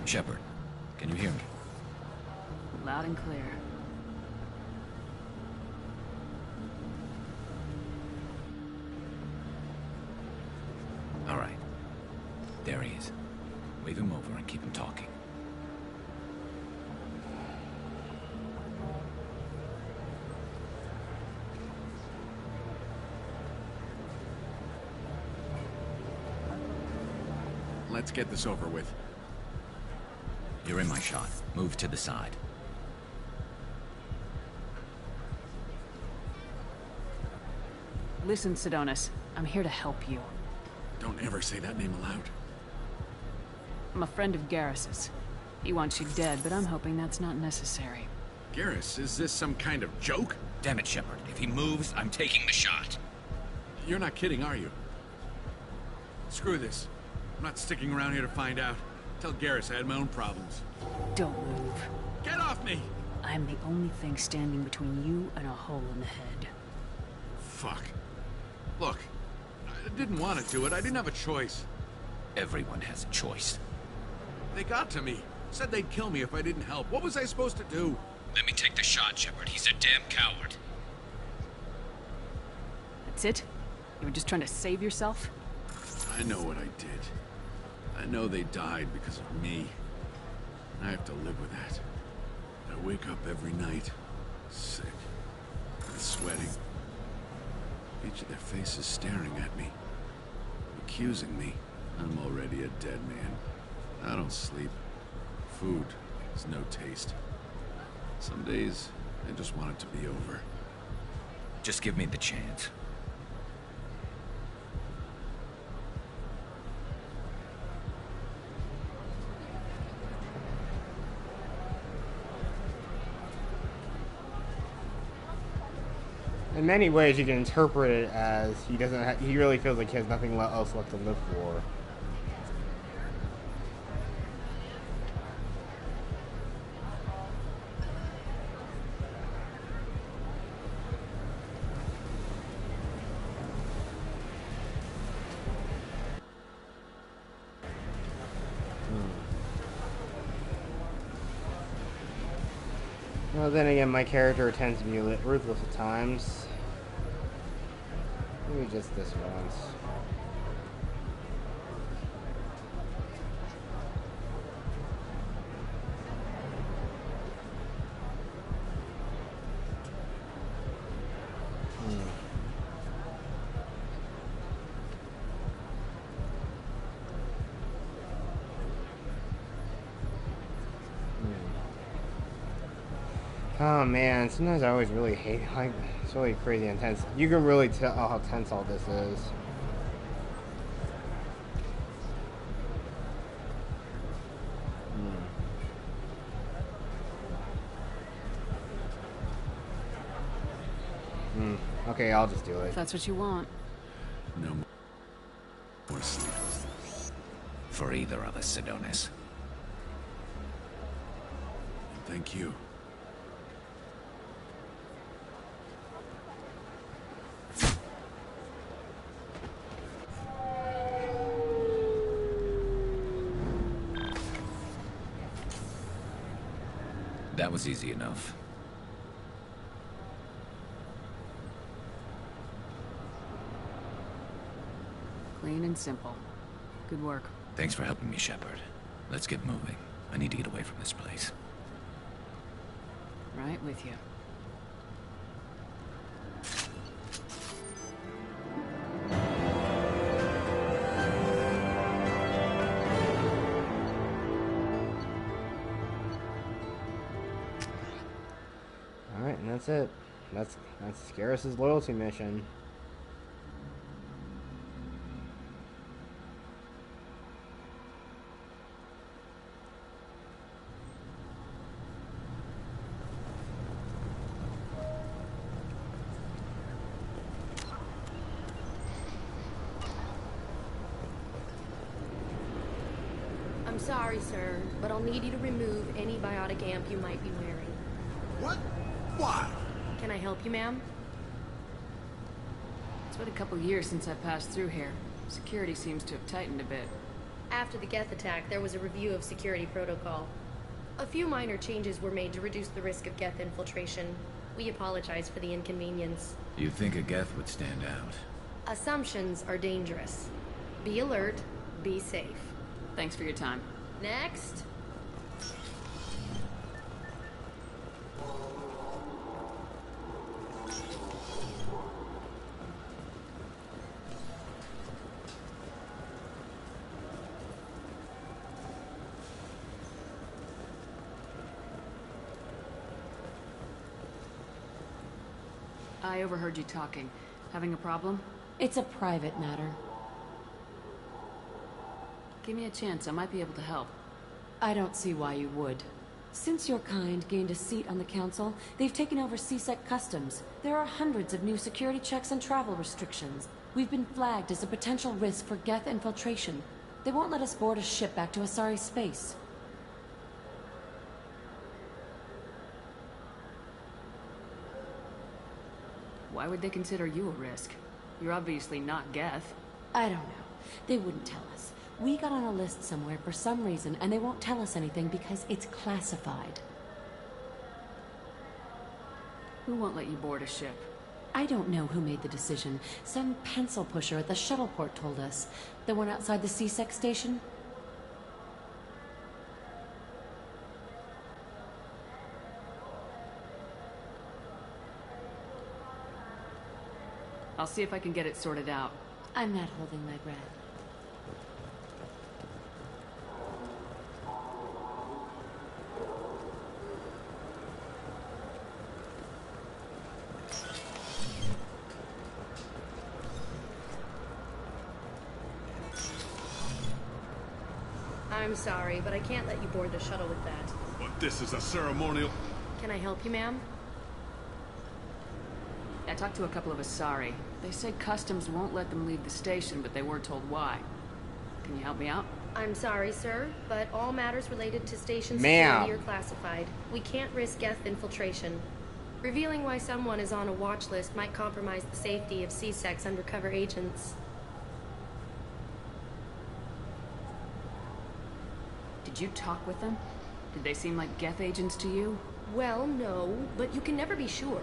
Shepard, can you hear me? Loud and clear. All right. There he is. Wave him over and keep him talking. Let's get this over with. You're in my shot. Move to the side. Listen, Sidonis. I'm here to help you. Don't ever say that name aloud. I'm a friend of Garrus's. He wants you dead, but I'm hoping that's not necessary. Garrus, is this some kind of joke? Damn it, Shepard. If he moves, I'm taking the shot. You're not kidding, are you? Screw this. I'm not sticking around here to find out. Tell Garrus I had my own problems. Don't move. Get off me! I'm the only thing standing between you and a hole in the head. Fuck. Look, I didn't want to do it. I didn't have a choice. Everyone has a choice. They got to me. Said they'd kill me if I didn't help. What was I supposed to do? Let me take the shot, Shepard. He's a damn coward. That's it? You were just trying to save yourself? I know what I did. I know they died because of me. I have to live with that. I wake up every night, sick, and sweating. Each of their faces staring at me, accusing me. I'm already a dead man. I don't sleep. Food has no taste. Some days, I just want it to be over. Just give me the chance. In many ways, you can interpret it as he really feels like he has nothing else left to live for. Well, then again, my character tends to be ruthless at times. Maybe just this once. Oh man, sometimes I always really hate, like, it's really crazy intense. You can really tell how tense all this is. Okay, I'll just do it. If that's what you want. No more sleep. For either of us, Sidonis. Thank you. That was easy enough. Clean and simple. Good work. Thanks for helping me, Shepard. Let's get moving. I need to get away from this place. Right with you. Alright, and that's it. That's Garrus's loyalty mission. I'm sorry, sir, but I'll need you to remove any biotic amp you might be wearing. What? Why? Can I help you, ma'am? It's been a couple years since I passed through here. Security seems to have tightened a bit. After the Geth attack, there was a review of security protocol. A few minor changes were made to reduce the risk of Geth infiltration. We apologize for the inconvenience. You'd think a Geth would stand out. Assumptions are dangerous. Be alert, be safe. Thanks for your time. Next. I overheard you talking. Having a problem? It's a private matter. Give me a chance, I might be able to help. I don't see why you would. Since your kind gained a seat on the council, they've taken over CSEC customs. There are hundreds of new security checks and travel restrictions. We've been flagged as a potential risk for Geth infiltration. They won't let us board a ship back to Asari space. Why would they consider you a risk? You're obviously not Geth. I don't know. They wouldn't tell us. We got on a list somewhere for some reason, and they won't tell us anything because it's classified. Who won't let you board a ship? I don't know who made the decision. Some pencil pusher at the shuttle port told us. The one outside the CSEC station? I'll see if I can get it sorted out. I'm not holding my breath. I'm sorry, but I can't let you board the shuttle with that. But this is a ceremonial... Can I help you, ma'am? I talked to a couple of Asari. They say customs won't let them leave the station, but they weren't told why. Can you help me out? I'm sorry, sir, but all matters related to station Ma'am. security are classified. We can't risk Geth infiltration. Revealing why someone is on a watch list might compromise the safety of CSEC's undercover agents. Did you talk with them? Did they seem like Geth agents to you? Well, no, but you can never be sure.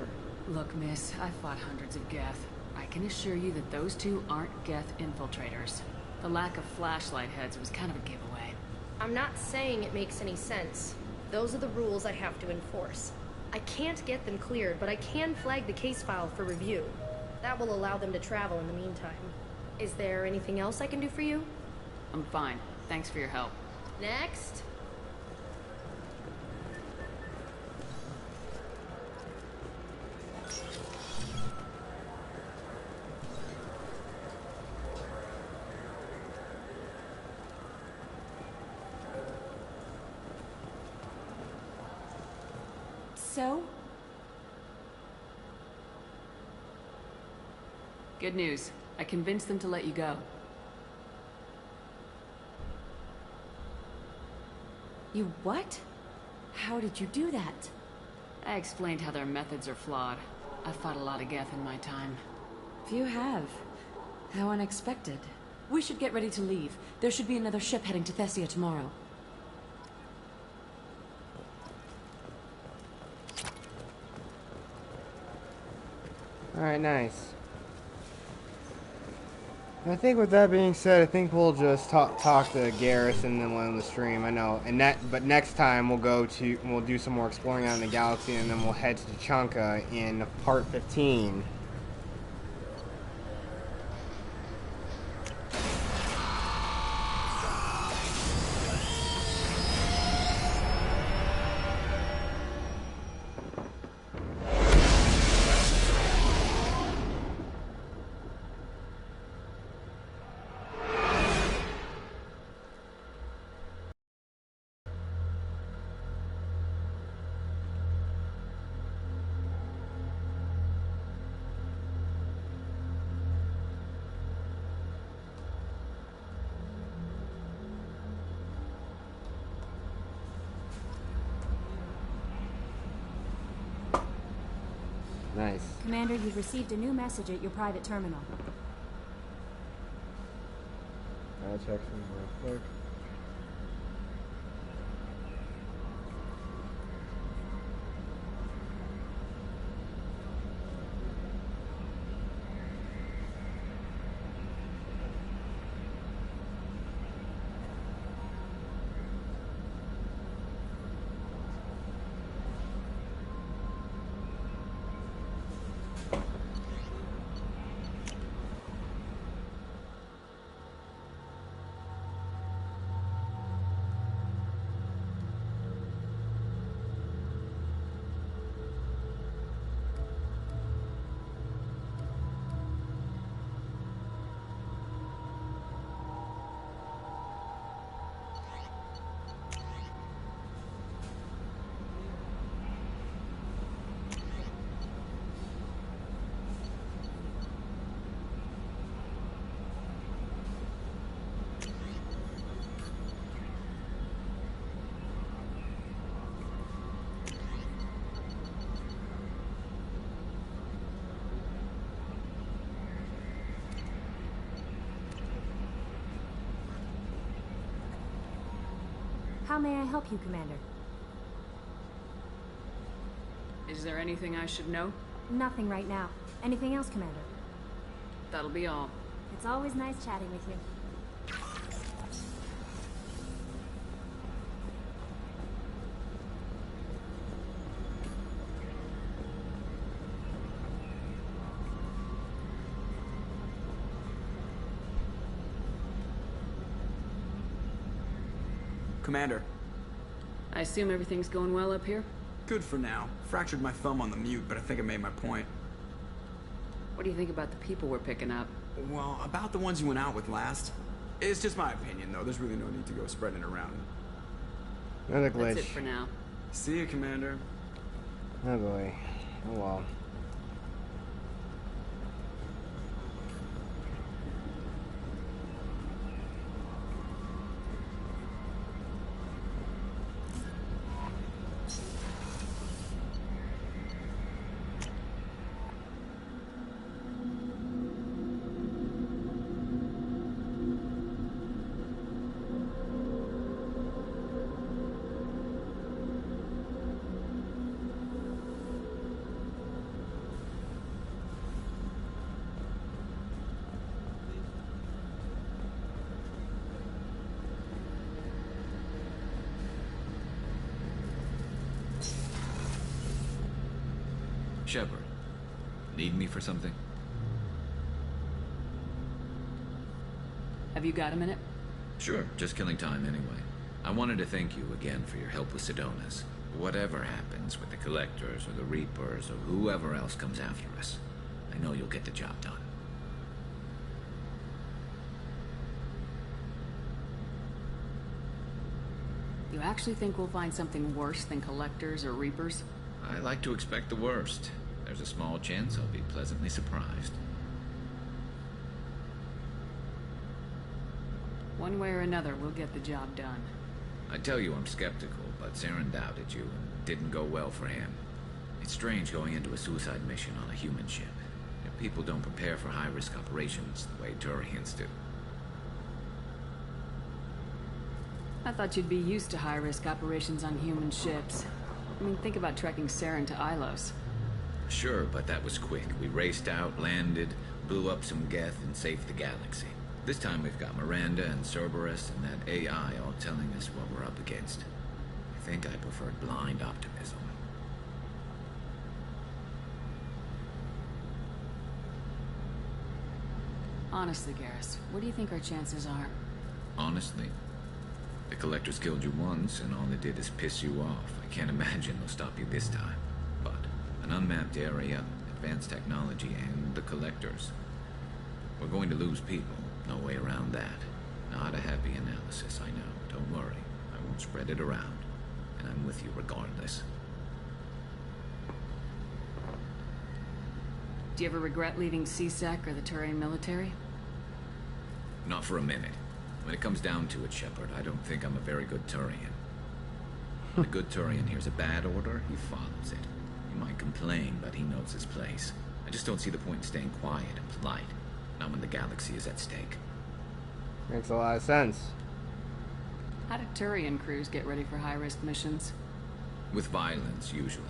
Look, miss, I fought hundreds of Geth. I can assure you that those two aren't Geth infiltrators. The lack of flashlight heads was kind of a giveaway. I'm not saying it makes any sense. Those are the rules I have to enforce. I can't get them cleared, but I can flag the case file for review. That will allow them to travel in the meantime. Is there anything else I can do for you? I'm fine. Thanks for your help. Next. So? Good news. I convinced them to let you go. You what? How did you do that? I explained how their methods are flawed. I've fought a lot of Geth in my time. You have. How unexpected. We should get ready to leave. There should be another ship heading to Thessia tomorrow. Alright, nice. I think with that being said, I think we'll just talk to Garrus and then end the stream. I know, but next time we'll do some more exploring out in the galaxy, and then we'll head to Tachanka in part 15. Nice. Commander, you've received a new message at your private terminal. I'll check some real quick. How may I help you, Commander? Is there anything I should know? Nothing right now. Anything else, Commander? That'll be all. It's always nice chatting with you. Commander. I assume everything's going well up here? Good for now. Fractured my thumb on the mute, but I think I made my point. What do you think about the people we're picking up? Well, about the ones you went out with last. It's just my opinion, though. There's really no need to go spreading it around. Another glitch. That's it for now. See you, Commander. Oh boy. Oh well. Shepard, need me for something? Have you got a minute? Sure, just killing time anyway. I wanted to thank you again for your help with Sidonis. Whatever happens with the Collectors or the Reapers or whoever else comes after us, I know you'll get the job done. You actually think we'll find something worse than Collectors or Reapers? I like to expect the worst. There's a small chance I'll be pleasantly surprised. One way or another, we'll get the job done. I tell you I'm skeptical, but Saren doubted you and didn't go well for him. It's strange going into a suicide mission on a human ship. People don't prepare for high-risk operations the way Turians do. I thought you'd be used to high-risk operations on human ships. I mean, think about trekking Saren to Ilos. Sure, but that was quick. We raced out, landed, blew up some Geth, and saved the galaxy. This time we've got Miranda and Cerberus and that AI all telling us what we're up against. I think I preferred blind optimism. Honestly, Garrus, what do you think our chances are? Honestly, the Collectors killed you once, and all they did is piss you off. I can't imagine they'll stop you this time. But an unmapped area, advanced technology, and the Collectors. We're going to lose people. No way around that. Not a happy analysis, I know. Don't worry. I won't spread it around. And I'm with you regardless. Do you ever regret leaving CSEC or the Turian military? Not for a minute. When it comes down to it, Shepard, I don't think I'm a very good Turian. When a good Turian hears a bad order, he follows it. He might complain, but he knows his place. I just don't see the point in staying quiet and polite. Not when the galaxy is at stake. Makes a lot of sense. How do Turian crews get ready for high-risk missions? With violence, usually.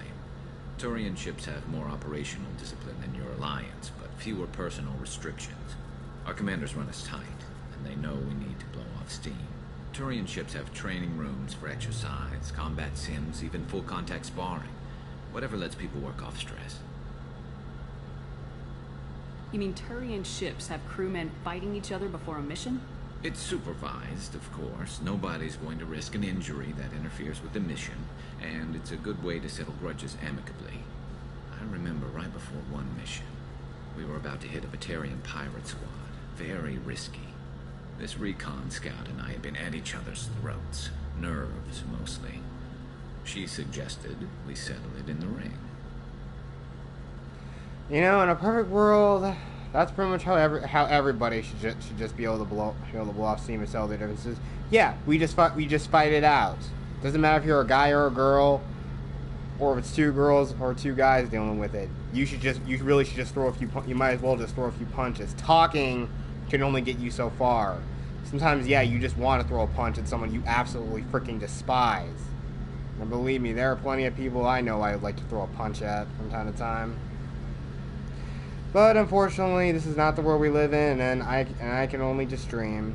Turian ships have more operational discipline than your alliance, but fewer personal restrictions. Our commanders run us tight, and they know we need to blow off steam. Turian ships have training rooms for exercise, combat sims, even full-contact sparring. Whatever lets people work off stress. You mean Turian ships have crewmen fighting each other before a mission? It's supervised, of course. Nobody's going to risk an injury that interferes with the mission, and it's a good way to settle grudges amicably. I remember right before one mission, we were about to hit a Batarian pirate squad. Very risky. This recon scout and I had been at each other's throats. Nerves, mostly. She suggested we settle it in the ring. You know, in a perfect world, that's pretty much how everybody should just be able to blow off steam and settle their differences. Yeah, we just fight it out. Doesn't matter if you're a guy or a girl, or if it's two girls or two guys dealing with it. You really should just throw a few. You might as well just throw a few punches. Talking can only get you so far. sometimes, yeah, you just want to throw a punch at someone you absolutely freaking despise. And believe me, there are plenty of people I know I would like to throw a punch at from time to time. But unfortunately, this is not the world we live in, and I can only just dream.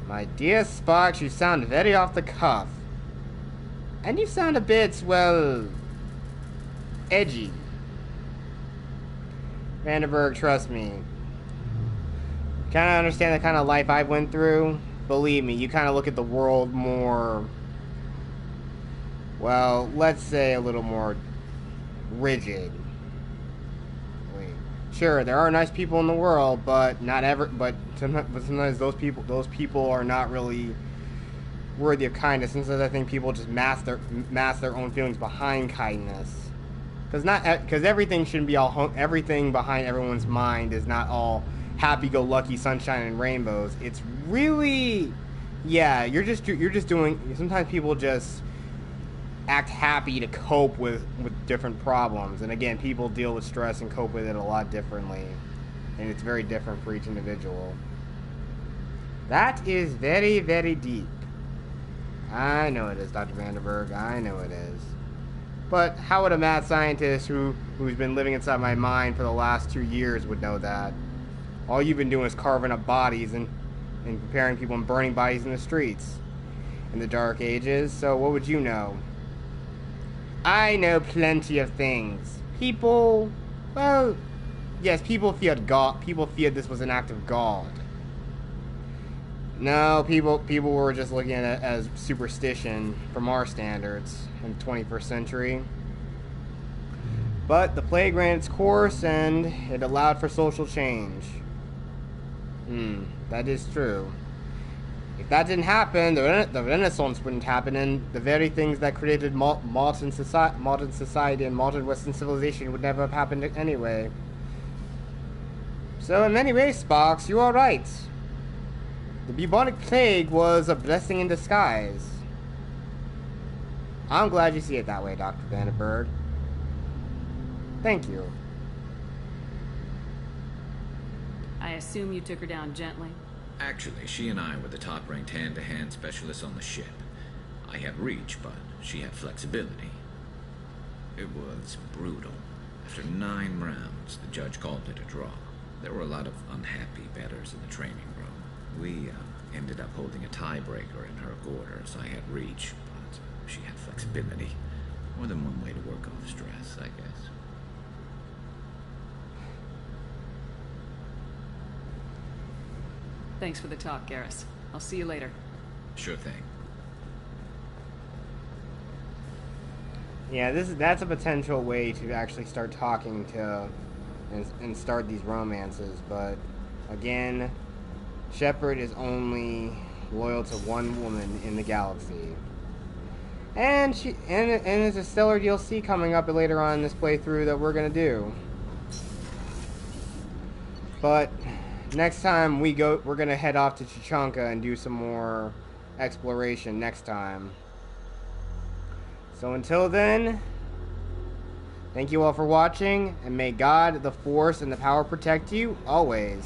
My dear Sparks, you sound very off the cuff. And you sound a bit, well, edgy. Vandenberg, trust me. Kind of understand the kind of life I went through. Believe me, you kind of look at the world more, well, let's say a little more rigid. Sure, there are nice people in the world, but sometimes those people are not really worthy of kindness. Sometimes I think people just mask their own feelings behind kindness. Because everything shouldn't be all everything behind everyone's mind is not all happy-go-lucky sunshine and rainbows. It's really, yeah, you're just doing. Sometimes people just act happy to cope with different problems, and again, people deal with stress and cope with it a lot differently, and it's very different for each individual. That is very, very deep. I know it is, Dr. Vandenberg. I know it is. But how would a mad scientist who's been living inside my mind for the last 2 years would know that? All you've been doing is carving up bodies and preparing people and burning bodies in the streets in the Dark Ages, so what would you know? I know plenty of things. People, well, yes, people feared God. People feared this was an act of God. No, people were just looking at it as superstition from our standards in the 21st century. But the plague ran its course, and it allowed for social change. That is true. If that didn't happen, the Renaissance wouldn't happen, and the very things that created modern society and modern Western civilization would never have happened anyway. So in many ways, Sparks, you are right. The bubonic plague was a blessing in disguise. I'm glad you see it that way, Dr. Vandenberg. Thank you. I assume you took her down gently? Actually, she and I were the top-ranked hand-to-hand specialists on the ship. I had reach, but she had flexibility. It was brutal. After 9 rounds, the judge called it a draw. There were a lot of unhappy bettors in the training room. We ended up holding a tiebreaker in her quarters. I had reach, but she had flexibility. More than one way to work off stress, I guess. Thanks for the talk, Garrus. I'll see you later. Sure thing. Yeah, that's a potential way to actually start talking to and start these romances, but again, Shepard is only loyal to one woman in the galaxy. And there's a stellar DLC coming up later on in this playthrough that we're gonna do. But next time we're gonna head off to Chichanka and do some more exploration next time. So until then, thank you all for watching, and may God, the Force, and the power protect you always.